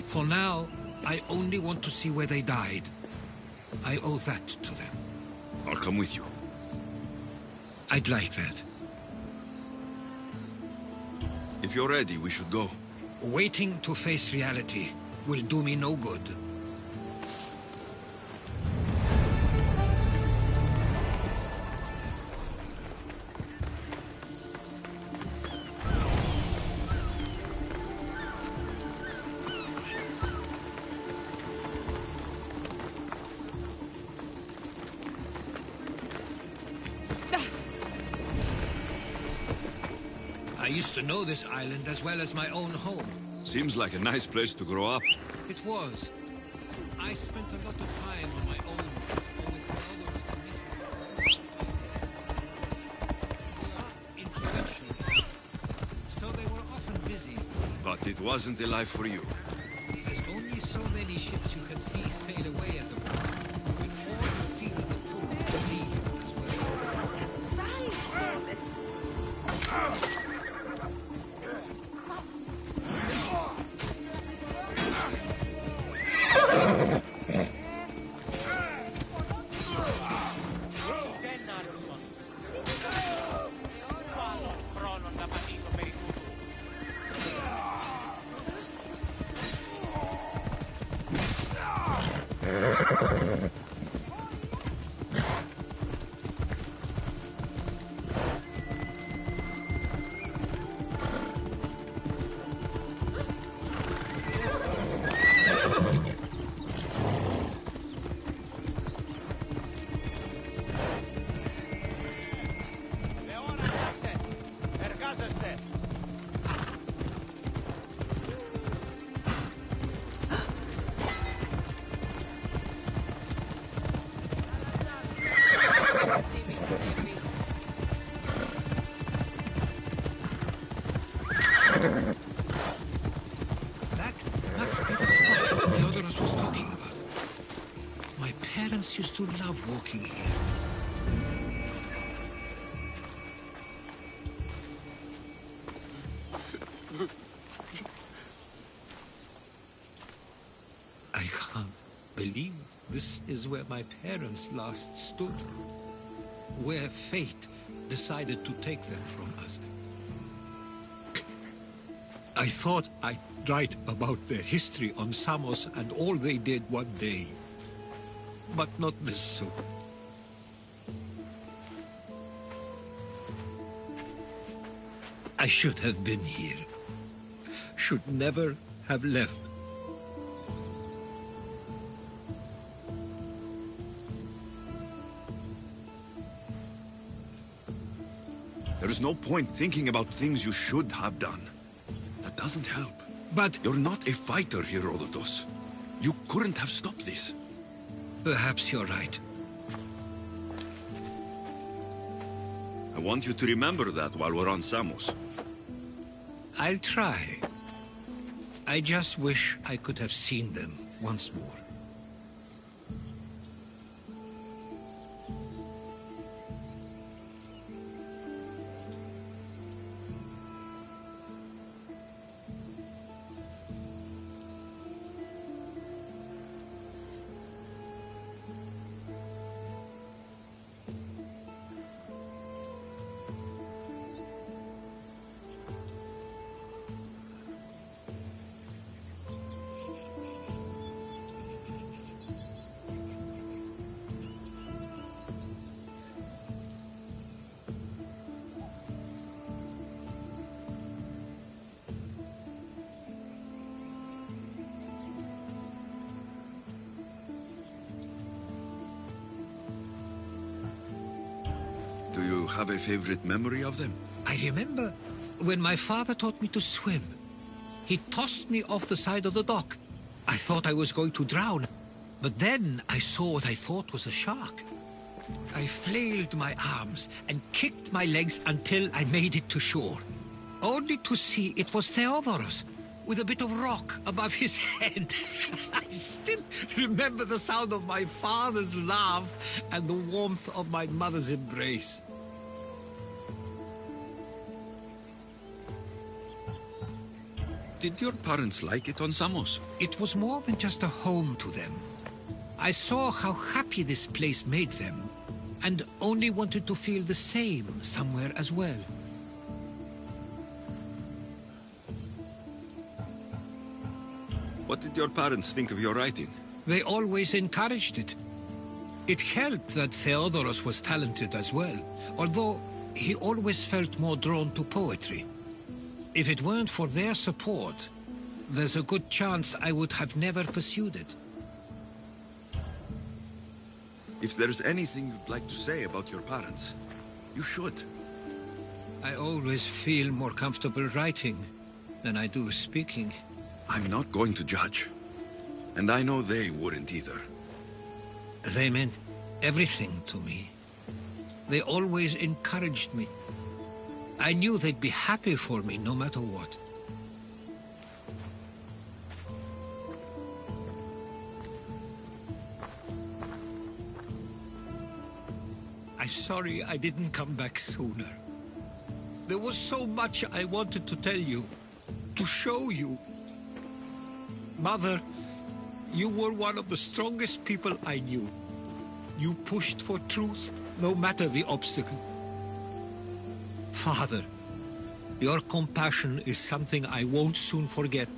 For now, I only want to see where they died. I owe that to them. I'll come with you. I'd like that. If you're ready, we should go. Waiting to face reality will do me no good. I used to know this island as well as my own home. Seems like a nice place to grow up. It was. I spent a lot of time on my own, or with others. They are influential, so they were often busy. But it wasn't a life for you. There's only so many ships you can see sail away as a boat before you feel the pull to leave as well. Δεν άκουσαν. Βάλω χρόνο να πατήσω περί τούτου. Εορανάστε, εργάζεστε. That must be the spot Theodorus was talking about. My parents used to love walking here. I can't believe this is where my parents last stood. Where fate decided to take them from us. I thought I'd write about their history on Samos and all they did one day. But not this soon. I should have been here. Should never have left. There's no point thinking about things you should have done. That doesn't help. But You're not a fighter, Herodotus. You couldn't have stopped this. perhaps you're right. I want you to remember that while we're on Samos. I'll try. I just wish I could have seen them once more. Do you have a favorite memory of them? I remember when my father taught me to swim. He tossed me off the side of the dock. I thought I was going to drown, but then I saw what I thought was a shark. I flailed my arms and kicked my legs until I made it to shore, only to see it was Theodorus, with a bit of rock above his head. I still remember the sound of my father's laugh and the warmth of my mother's embrace. Did your parents like it on Samos? It was more than just a home to them. I saw how happy this place made them, and only wanted to feel the same somewhere as well. What did your parents think of your writing? They always encouraged it. It helped that Theodorus was talented as well, although he always felt more drawn to poetry. If it weren't for their support, there's a good chance I would have never pursued it. If there's anything you'd like to say about your parents, you should. I always feel more comfortable writing than I do speaking. I'm not going to judge. And I know they wouldn't either. They meant everything to me. They always encouraged me. I knew they'd be happy for me no matter what. I'm sorry I didn't come back sooner. There was so much I wanted to tell you, to show you. Mother, you were one of the strongest people I knew. You pushed for truth, no matter the obstacle. Father, your compassion is something I won't soon forget.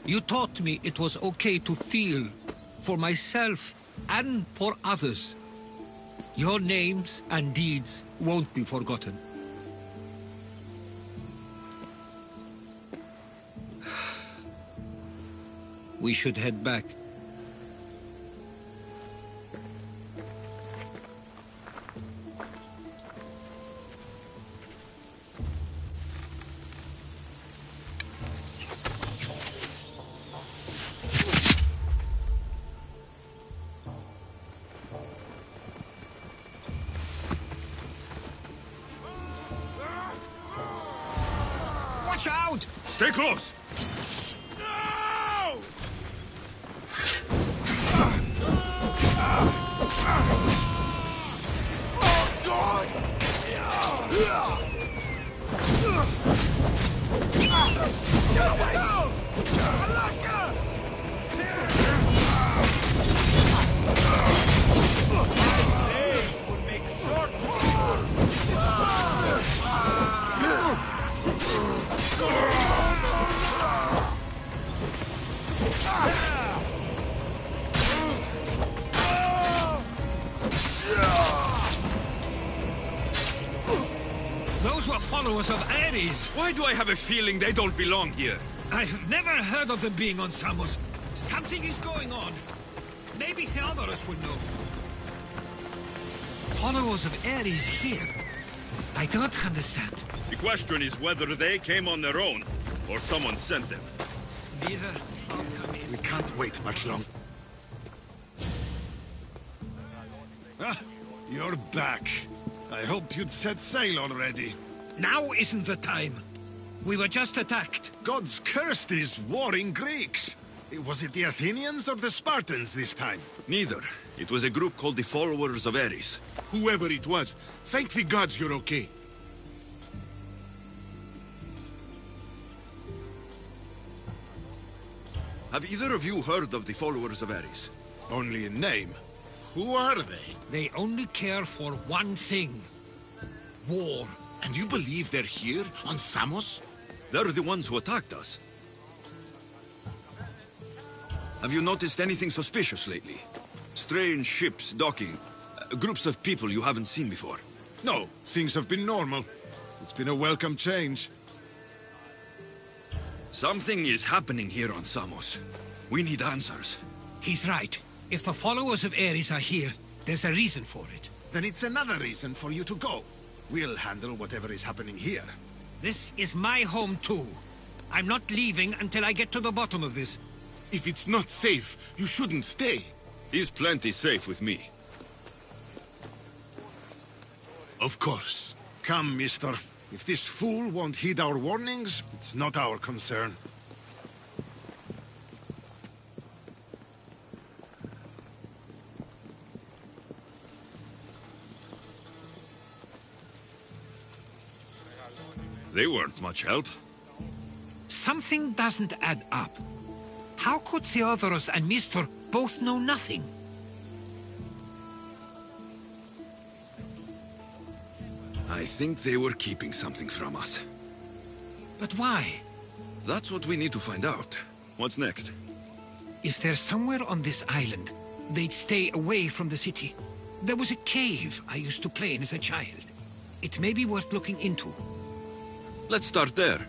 You taught me it was okay to feel, for myself and for others. Your names and deeds won't be forgotten. We should head back. Watch out! Stay close! Those were followers of Ares. Why do I have a feeling they don't belong here? I've never heard of them being on Samos. Something is going on. Maybe Theodorus will know. Followers of Ares here? I don't understand. The question is whether they came on their own, or someone sent them. Neither outcome is... We can't wait much longer. Ah, you're back. I hoped you'd set sail already. Now isn't the time. We were just attacked. Gods cursed these warring Greeks. Was it the Athenians or the Spartans this time? Neither. It was a group called the Followers of Ares. Whoever it was, thank the gods you're okay. Have either of you heard of the Followers of Ares? Only in name. Who are they? They only care for one thing. War. And you believe they're here, on Samos? They're the ones who attacked us. Have you noticed anything suspicious lately? Strange ships docking, groups of people you haven't seen before. No, things have been normal. It's been a welcome change. Something is happening here on Samos. We need answers. He's right. If the followers of Ares are here, there's a reason for it. Then it's another reason for you to go. We'll handle whatever is happening here. This is my home too. I'm not leaving until I get to the bottom of this. If it's not safe, you shouldn't stay. He's plenty safe with me. Of course. Come, mister. If this fool won't heed our warnings, it's not our concern. They weren't much help. Something doesn't add up. How could Theodoros and Mr. both know nothing? I think they were keeping something from us. But why? That's what we need to find out. What's next? If they're somewhere on this island, they'd stay away from the city. There was a cave I used to play in as a child. It may be worth looking into. Let's start there.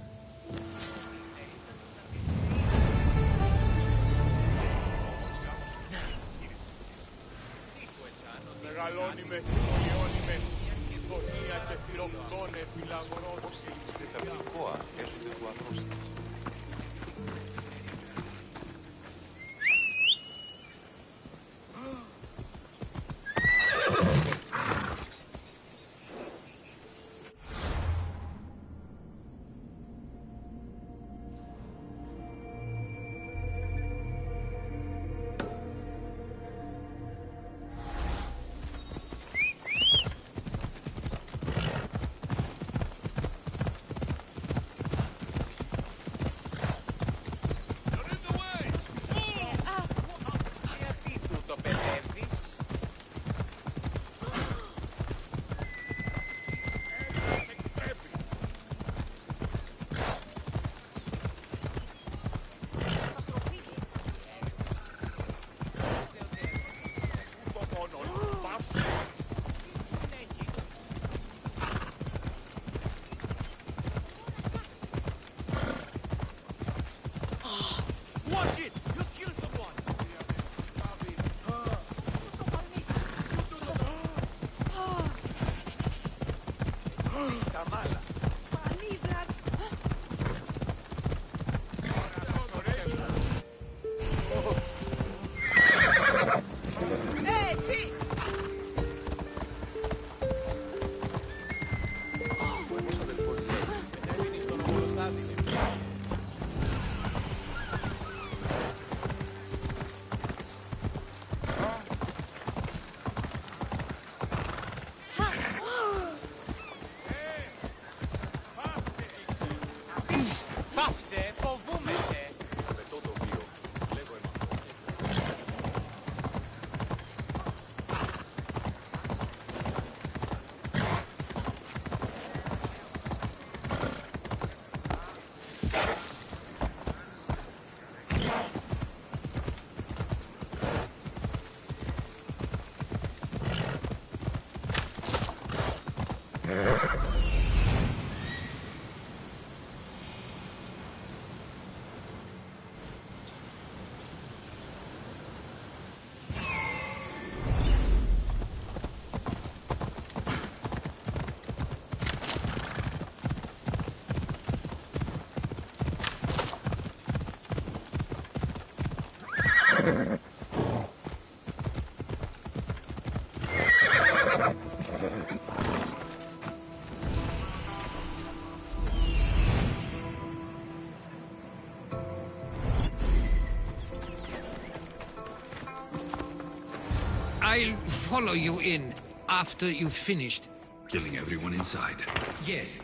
I'll follow you in after you've finished. Killing everyone inside. Yes,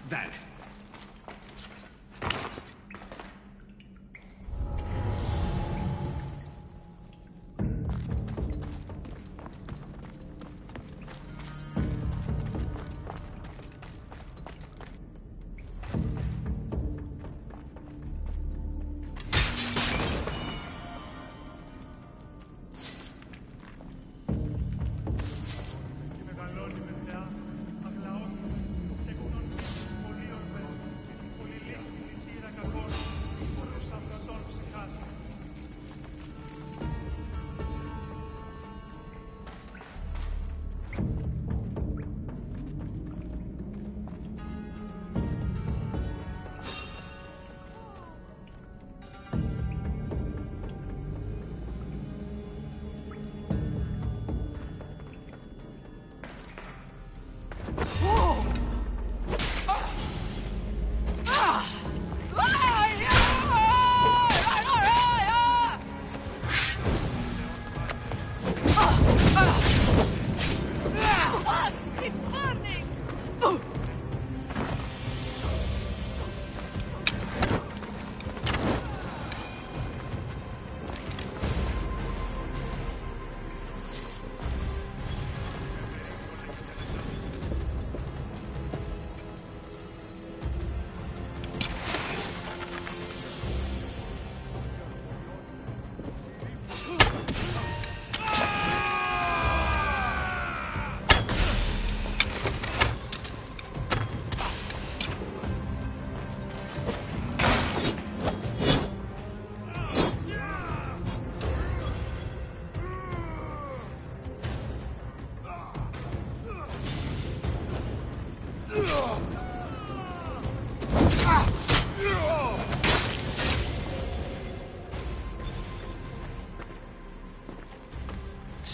that.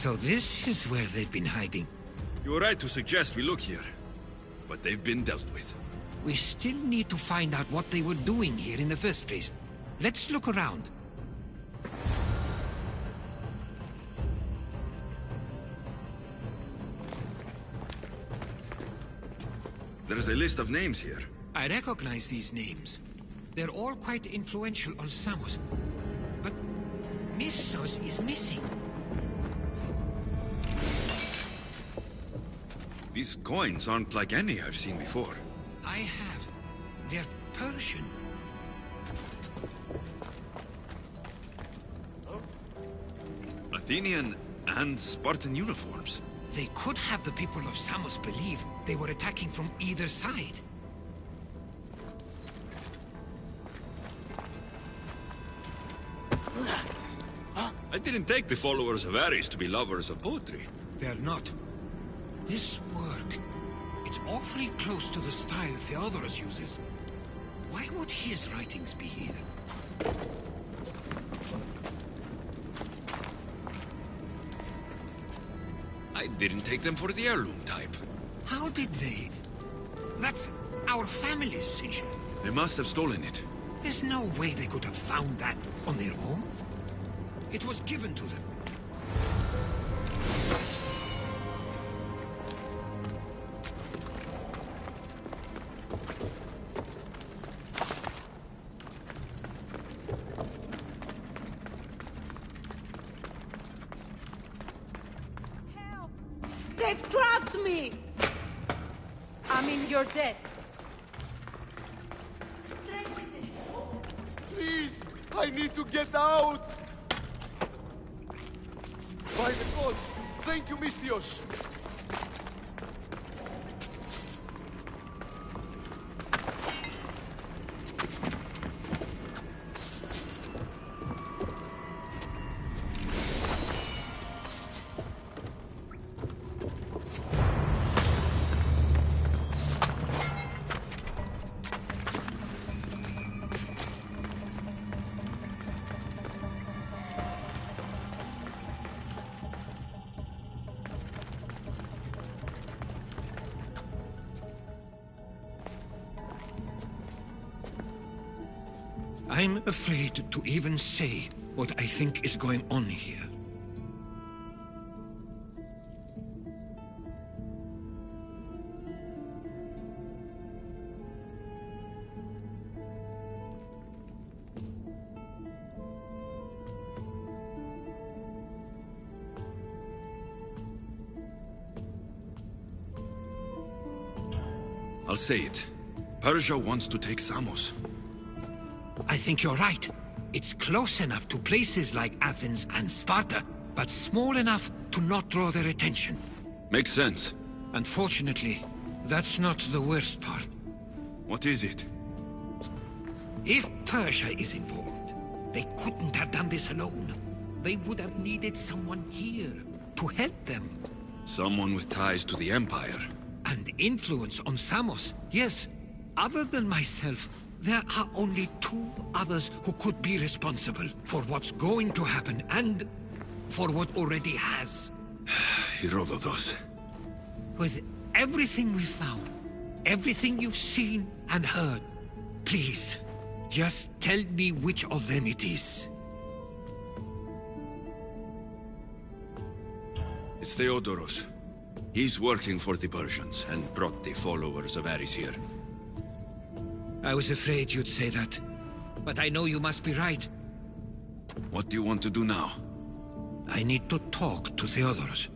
So this is where they've been hiding. You were right to suggest we look here. But they've been dealt with. We still need to find out what they were doing here in the first place. Let's look around. There's a list of names here. I recognize these names. They're all quite influential on Samos. But Missos is missing. These coins aren't like any I've seen before. I have. They're Persian. Athenian and Spartan uniforms. They could have the people of Samos believe they were attacking from either side. I didn't take the followers of Ares to be lovers of poetry. They're not. This work, it's awfully close to the style Theodorus uses. Why would his writings be here? I didn't take them for the heirloom type. How did they? That's our family's sigil. They must have stolen it. There's no way they could have found that on their own. It was given to them. They've trapped me! I'm in your debt. Please! I need to get out! By the gods! Thank you, Misthios! I'm afraid to even say what I think is going on here. I'll say it. Persia wants to take Samos. I think you're right. It's close enough to places like Athens and Sparta, but small enough to not draw their attention. Makes sense. Unfortunately, that's not the worst part. What is it? If Persia is involved, they couldn't have done this alone. They would have needed someone here to help them. Someone with ties to the Empire. And influence on Samos, yes. Other than myself, there are only two others who could be responsible for what's going to happen and for what already has. Herodotus. With everything we've found, everything you've seen and heard, please, just tell me which of them it is. It's Theodorus. He's working for the Persians and brought the followers of Ares here. I was afraid you'd say that. But I know you must be right. What do you want to do now? I need to talk to Theodorus.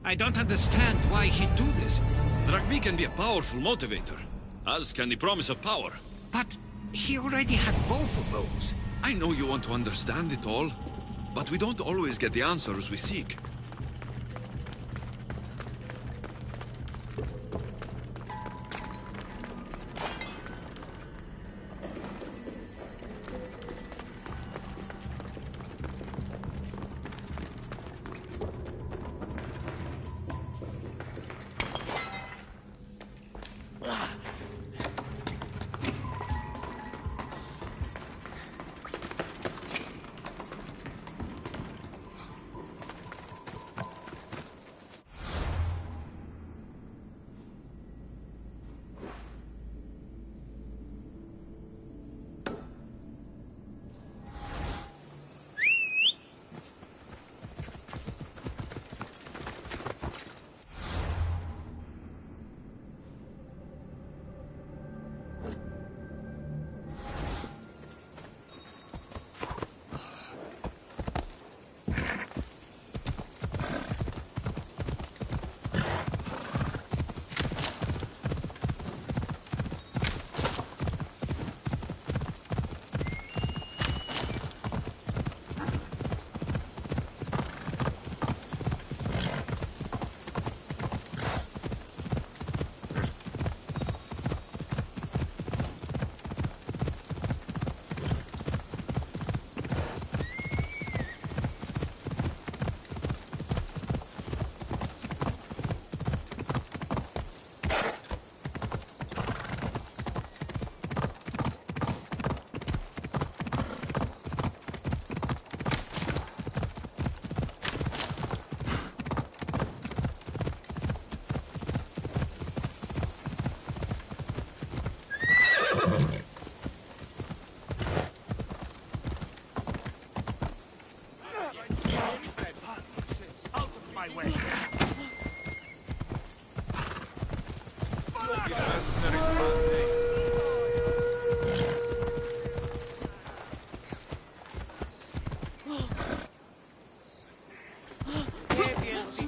I don't understand why he'd do this. Drachmi can be a powerful motivator, as can the promise of power. But he already had both of those. I know you want to understand it all, but we don't always get the answers we seek.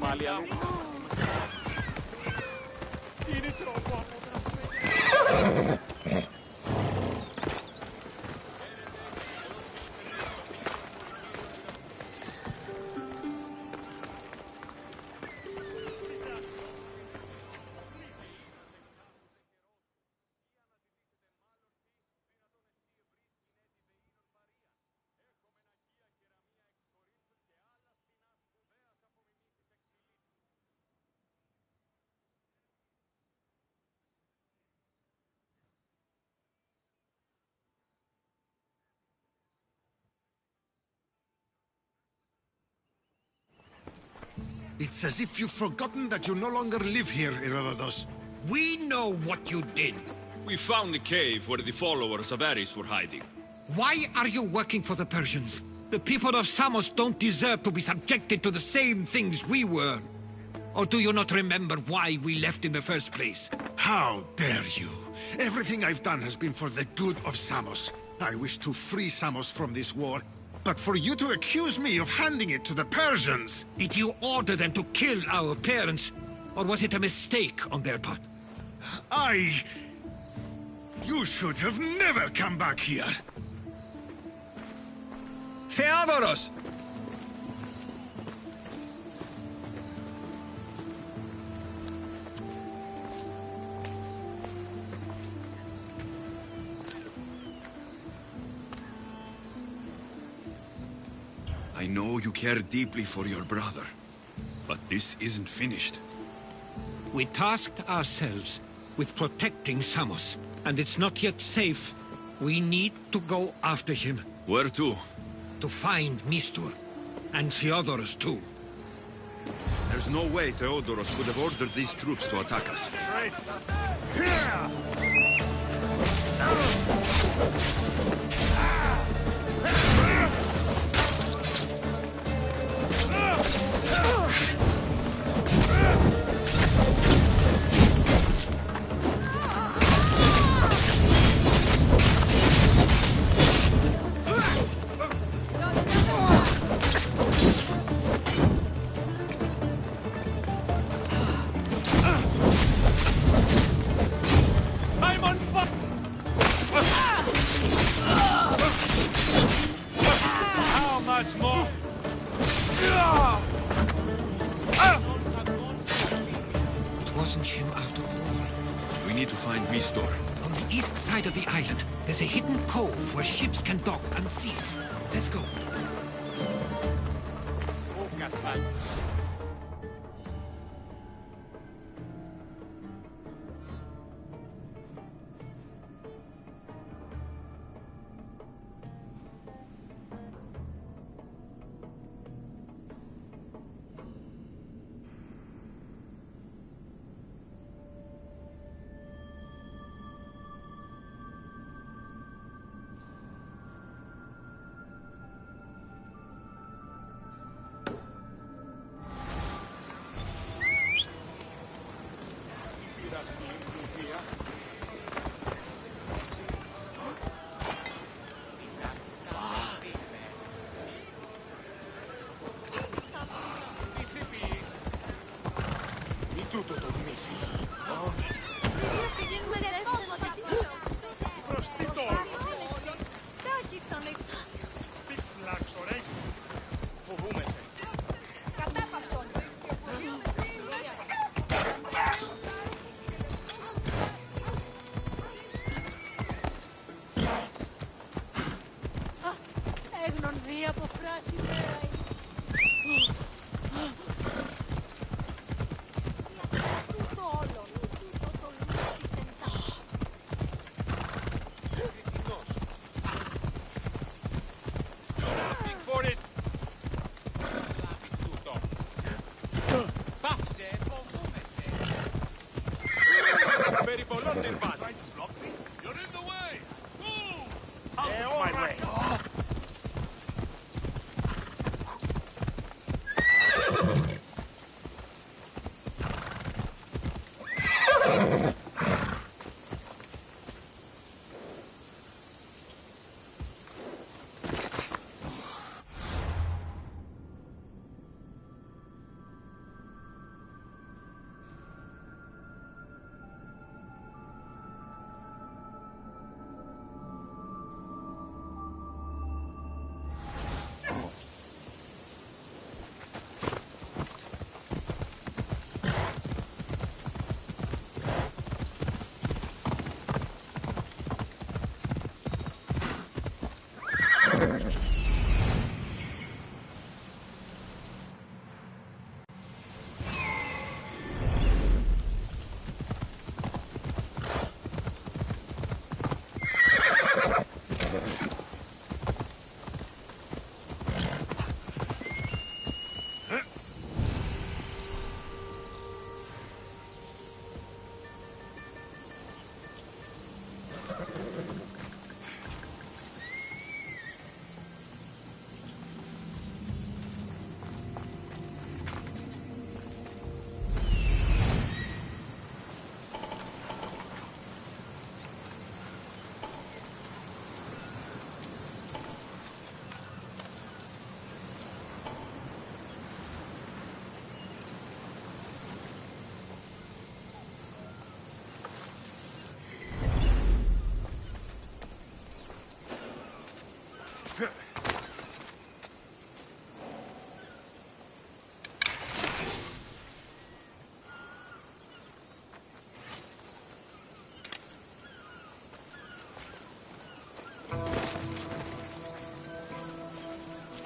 πάλι αλλού. Είναι τρόπο αποτραπές. It's as if you've forgotten that you no longer live here, Herodotus. We know what you did. We found the cave where the followers of Ares were hiding. Why are you working for the Persians? The people of Samos don't deserve to be subjected to the same things we were. Or do you not remember why we left in the first place? How dare you? Everything I've done has been for the good of Samos. I wish to free Samos from this war. But for you to accuse me of handing it to the Persians... Did you order them to kill our parents? Or was it a mistake on their part? You should have never come back here! Theodoros! I know you care deeply for your brother, but this isn't finished. We tasked ourselves with protecting Samos, and it's not yet safe. We need to go after him. Where to? To find Mistur, and Theodoros too. There's no way Theodoros could have ordered these troops to attack us. Right. There's a hidden cove where ships can dock unseen. Let's go.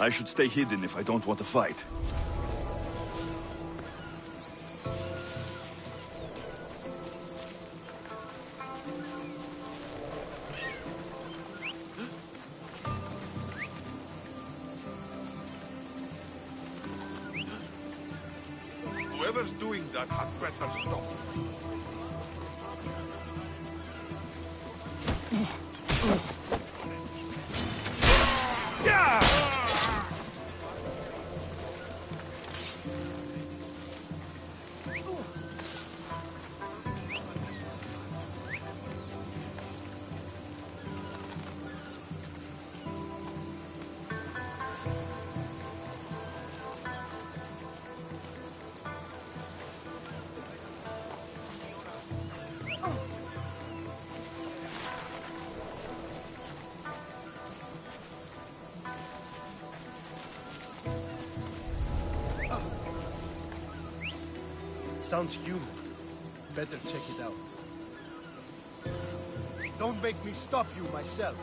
I should stay hidden if I don't want to fight. Whoever's doing that had better stop. Sounds human. Better check it out. Don't make me stop you myself.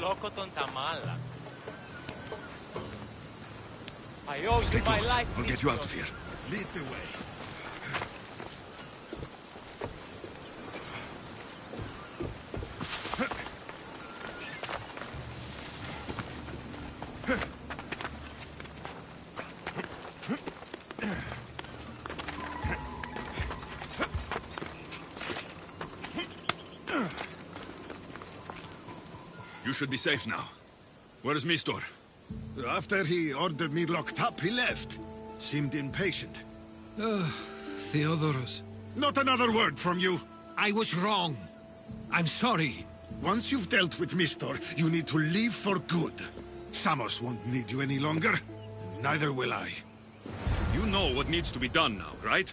Loco τον Tamala. I owe you my life. I'll get you out of here. Lead the way. You should be safe now. Where's Mistor? After he ordered me locked up, he left. Seemed impatient. Theodoros. Not another word from you. I was wrong. I'm sorry. Once you've dealt with Mistor, you need to leave for good. Samos won't need you any longer. Neither will I. You know what needs to be done now, right?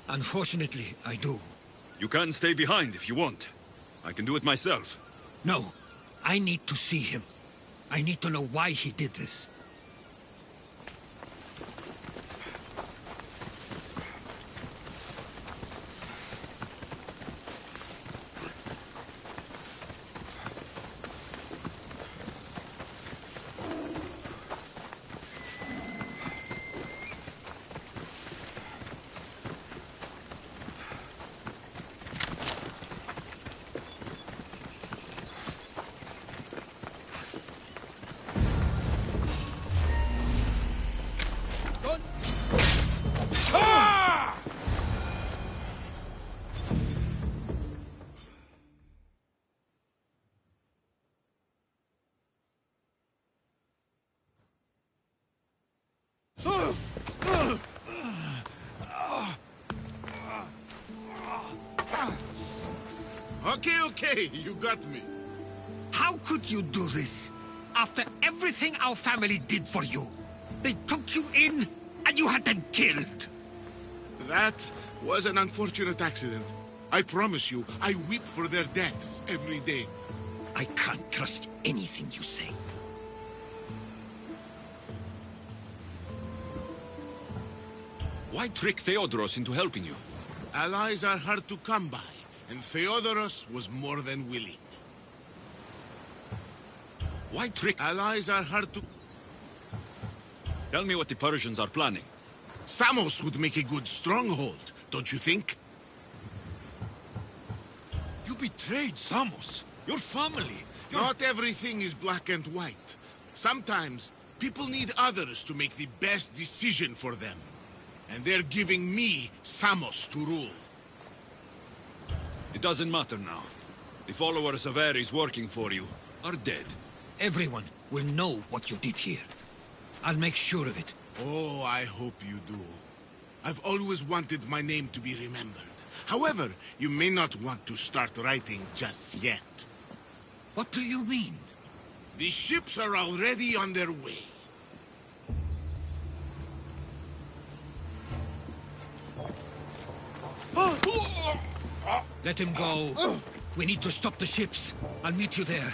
Unfortunately, I do. You can stay behind if you want. I can do it myself. No. I need to see him. I need to know why he did this. Okay, you got me. How could you do this? After everything our family did for you. They took you in, and you had them killed. That was an unfortunate accident. I promise you, I weep for their deaths every day. I can't trust anything you say. Why trick Theodoros into helping you? Allies are hard to come by, and Theodoros was more than willing. Why trick? Allies are hard to... Tell me what the Persians are planning. Samos would make a good stronghold, don't you think? You betrayed Samos, your family. Not everything is black and white. Sometimes, people need others to make the best decision for them. And they're giving me Samos to rule. It doesn't matter now. The followers of Ares working for you are dead. Everyone will know what you did here. I'll make sure of it. Oh, I hope you do. I've always wanted my name to be remembered. However, you may not want to start writing just yet. What do you mean? The ships are already on their way. Let him go. We need to stop the ships. I'll meet you there.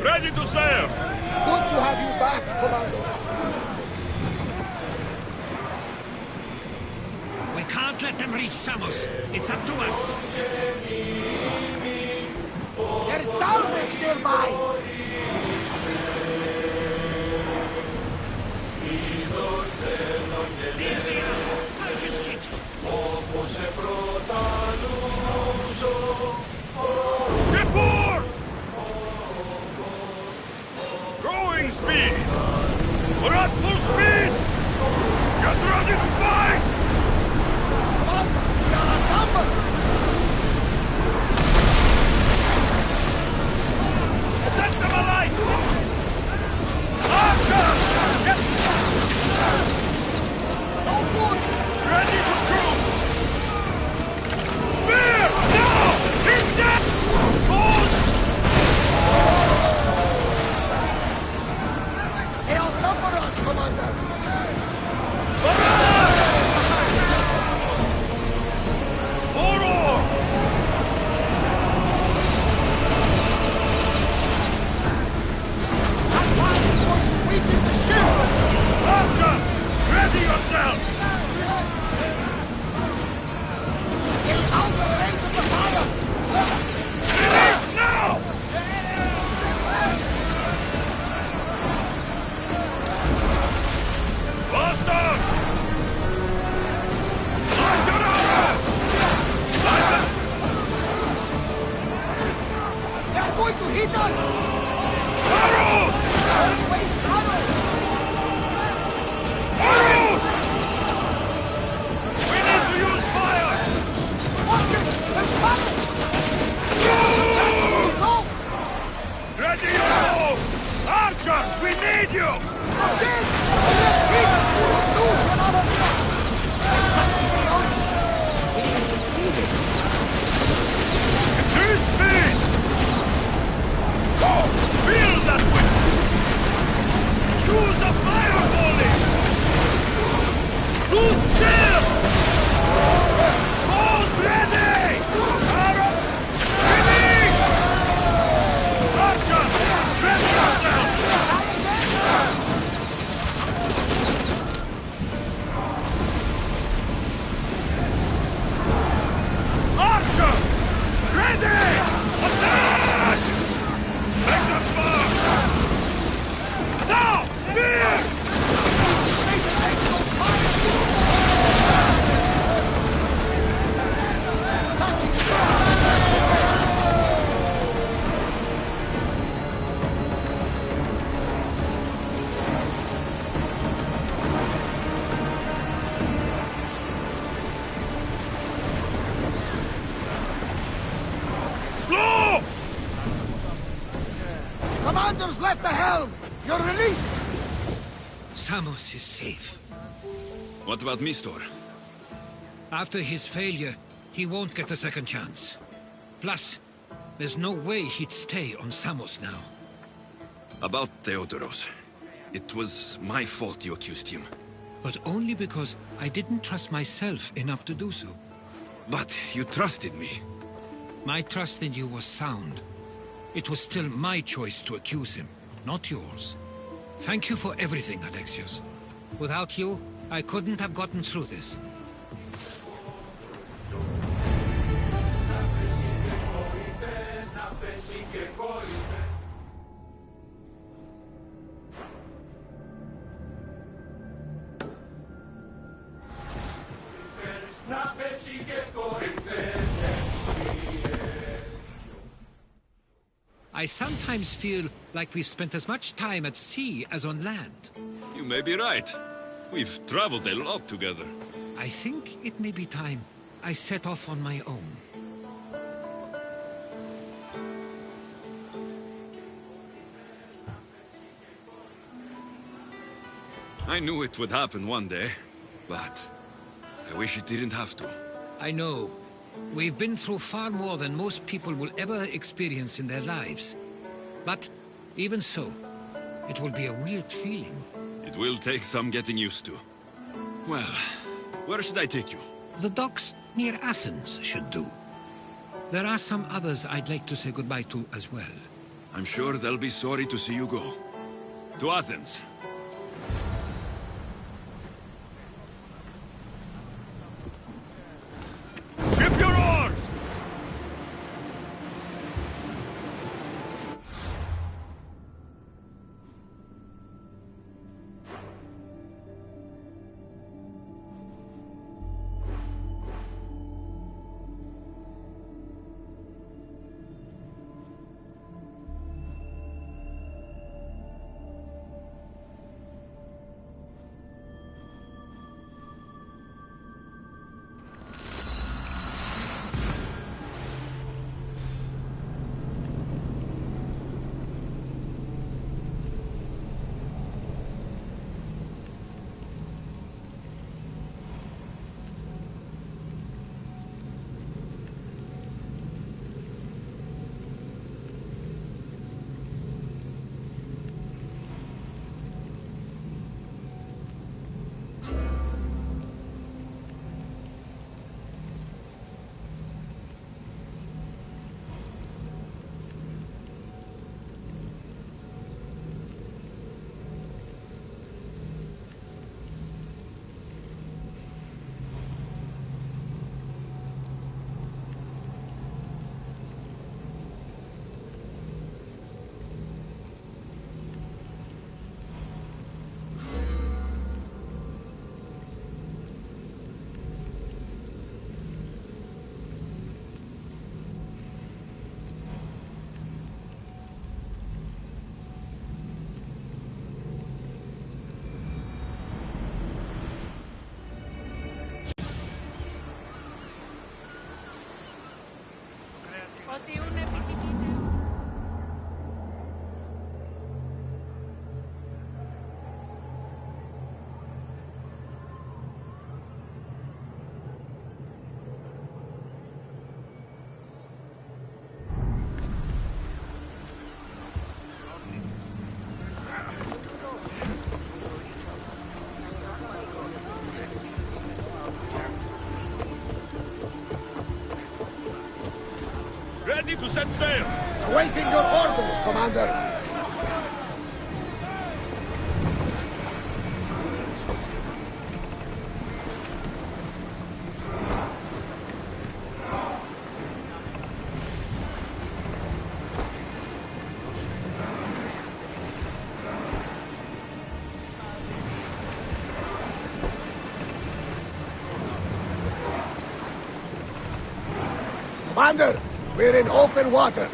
Ready to sail! Good to have you back, Commander. We can't let them reach Samos. It's up to us. There's salvage nearby! Report! Growing speed! We're at full speed! Get ready to fight! We are outnumbered! Set them alight! Archers! Get... No good! Ready to shoot! Spear! Now! Keep that! Hold! They outnumber us, Commander! Barrage! Four oars! That one is going to weaken the ship! Archer! Ready yourself! Get out of range of the fire! Release now! Faster! Light your arrows! Light them! They are going to hit us! Arrows! Don't waste arrows! Arrows! We need to use fire! Watch it! There's fire! Go! Ready your bows! Archers, we need you! That's it! Hit! Lose another shot! We succeeded! Increase speed! Go! Feel that wind! Use a fire volley! Do still! Bows ready! Arrow! Release! Archer! Ready yourself! Archer! Ready! Attack! Make them burn! Now! Spear! Slow! Commander's left the helm! You're released! Samos is safe. What about Mistor? After his failure, He won't get a second chance. Plus, there's no way he'd stay on Samos now. About Theodoros. It was my fault you accused him. But only because I didn't trust myself enough to do so. But you trusted me. My trust in you was sound. It was still my choice to accuse him, not yours. Thank you for everything, Alexios. Without you, I couldn't have gotten through this. I sometimes feel like we've spent as much time at sea as on land. You may be right. We've traveled a lot together. I think it may be time I set off on my own. I knew it would happen one day, but I wish it didn't have to. I know. We've been through far more than most people will ever experience in their lives. But, even so, it will be a weird feeling. It will take some getting used to. Well, where should I take you? The docks near Athens should do. There are some others I'd like to say goodbye to as well. I'm sure they'll be sorry to see you go. To Athens. Ship your oars! Ready to set sail! Awaiting your orders, Commander! Commander! We're in open water.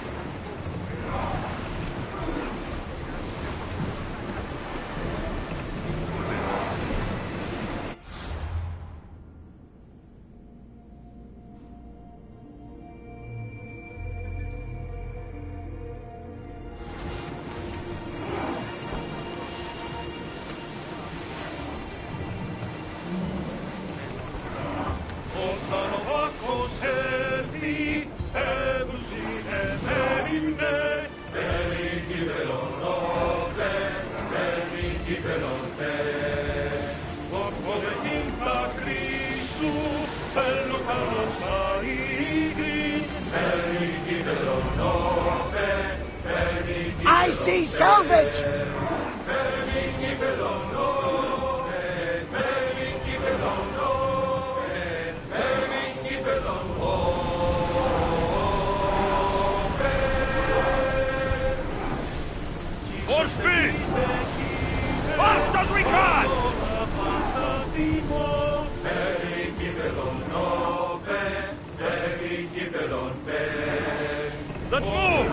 see salvage! More speed! Fast as we can! Let's move!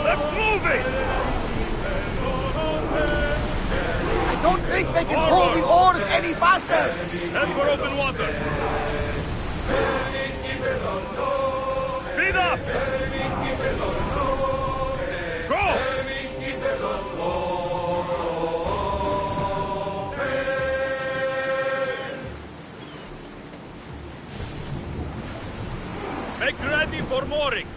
Let's move it! I don't think they can pull the oars any faster! Head for open water! Speed up! Make ready for mooring!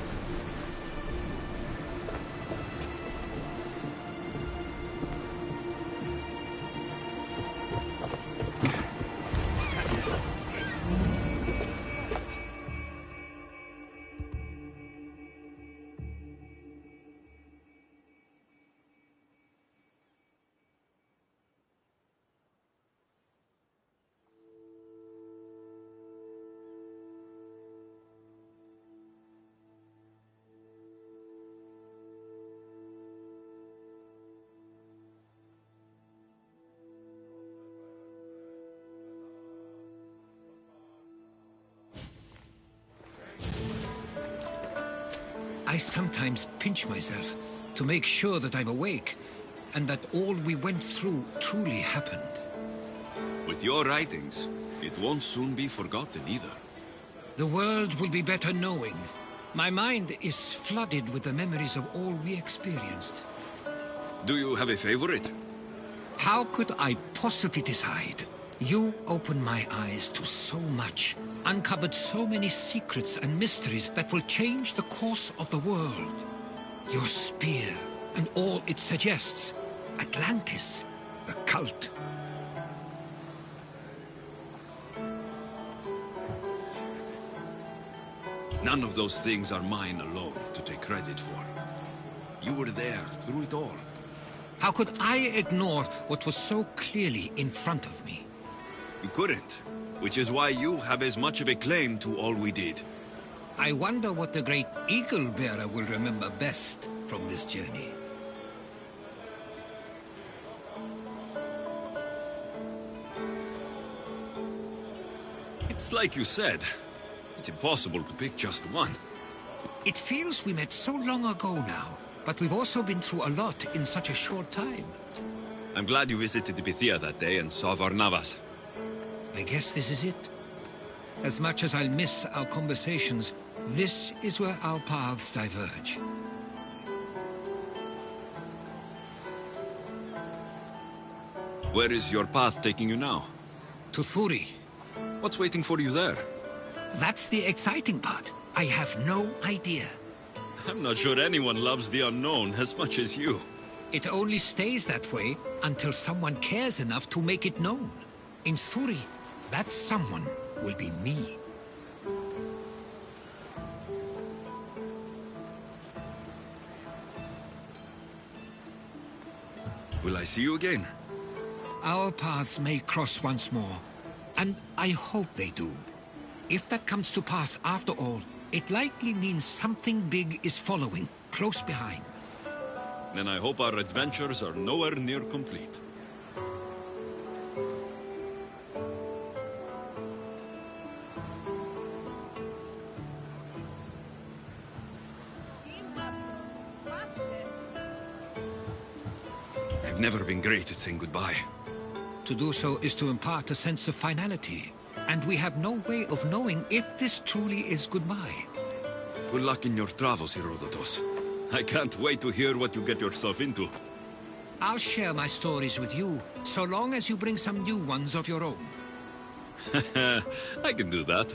I sometimes pinch myself to make sure that I'm awake, and that all we went through truly happened. With your writings, it won't soon be forgotten either. The world will be better knowing. My mind is flooded with the memories of all we experienced. Do you have a favorite? How could I possibly decide? You opened my eyes to so much, uncovered so many secrets and mysteries that will change the course of the world. Your spear, and all it suggests. Atlantis, the cult. None of those things are mine alone to take credit for. You were there through it all. How could I ignore what was so clearly in front of me? You couldn't, which is why you have as much of a claim to all we did. I wonder what the great Eagle Bearer will remember best from this journey. It's like you said. It's impossible to pick just one. It feels we met so long ago now, but we've also been through a lot in such a short time. I'm glad you visited Bithia that day and saw Varnavas. I guess this is it. As much as I'll miss our conversations, this is where our paths diverge. Where is your path taking you now? To Thuri. What's waiting for you there? That's the exciting part. I have no idea. I'm not sure anyone loves the unknown as much as you. It only stays that way until someone cares enough to make it known. In Thuri, that someone will be me. Will I see you again? Our paths may cross once more, and I hope they do. If that comes to pass after all, it likely means something big is following, close behind. Then I hope our adventures are nowhere near complete. I've never been great at saying goodbye. To do so is to impart a sense of finality, and we have no way of knowing if this truly is goodbye. Good luck in your travels, Herodotus. I can't wait to hear what you get yourself into. I'll share my stories with you, so long as you bring some new ones of your own. I can do that.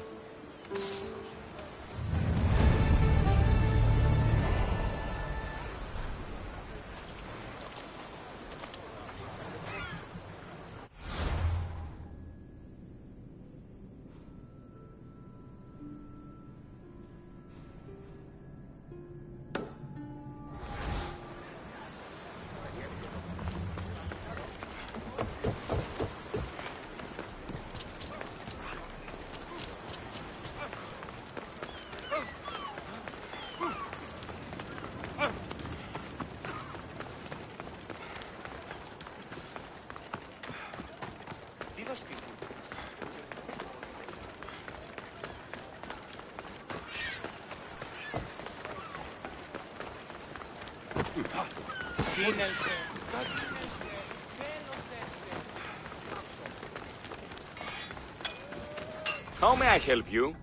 Σύνελθε. How may I help you?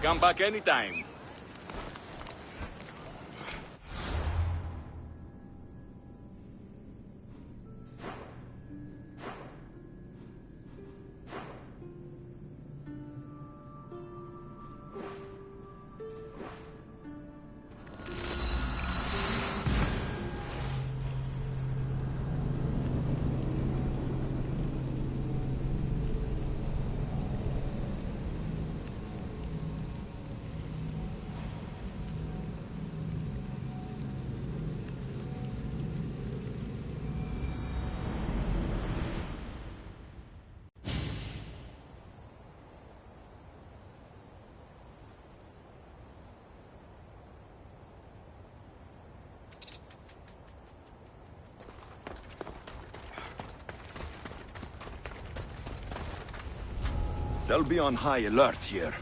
Come back anytime. They'll be on high alert here.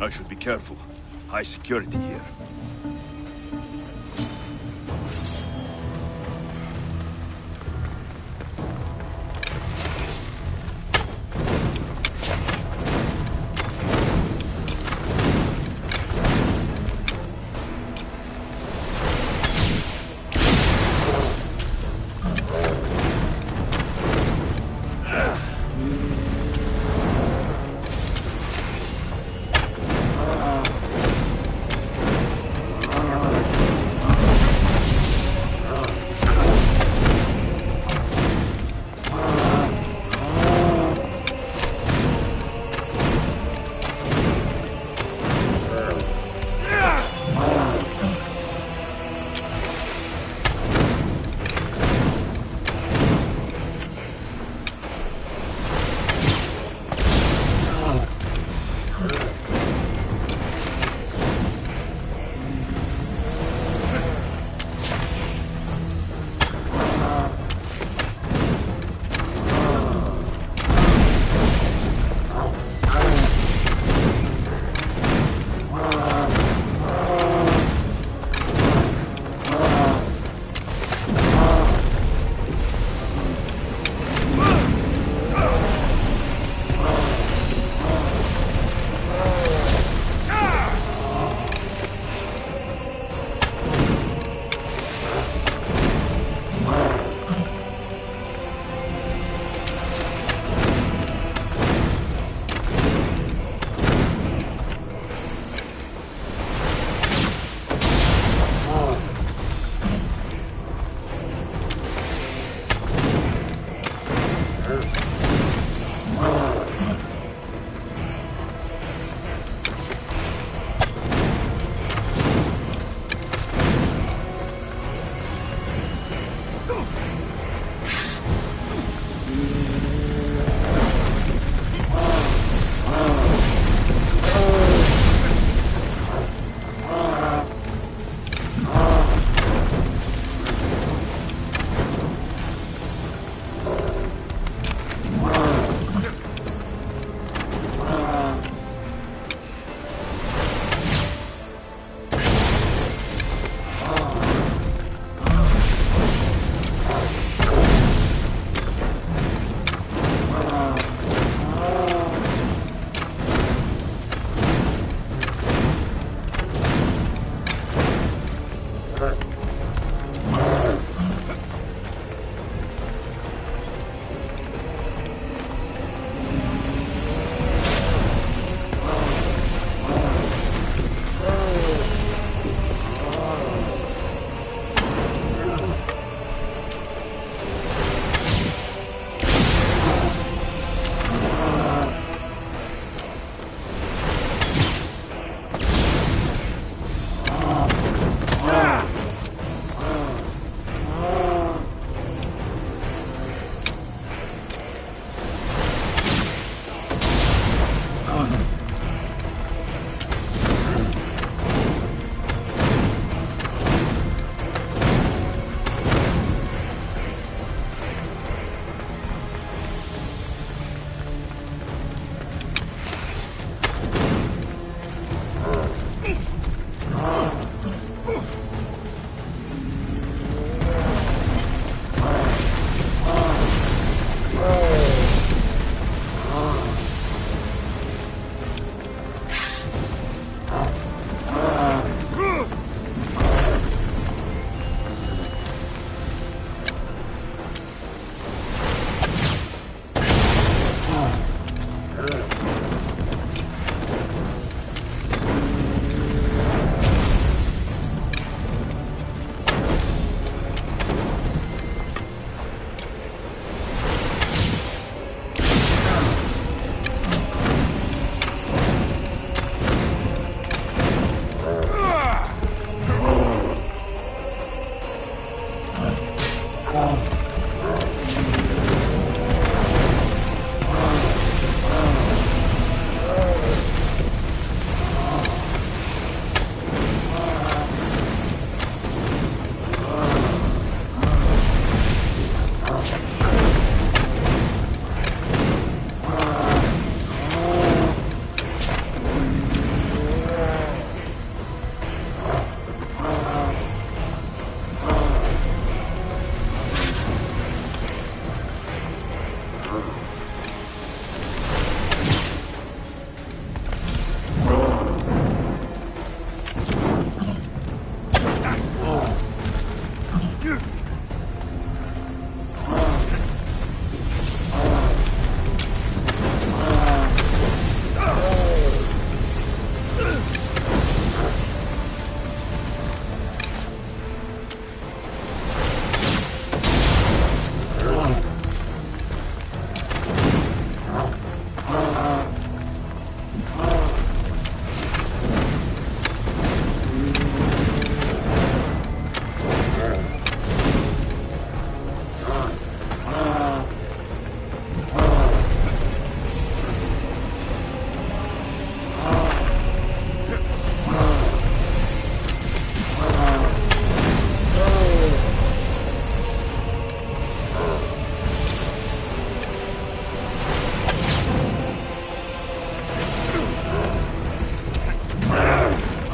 I should be careful. High security here.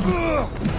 Ugh!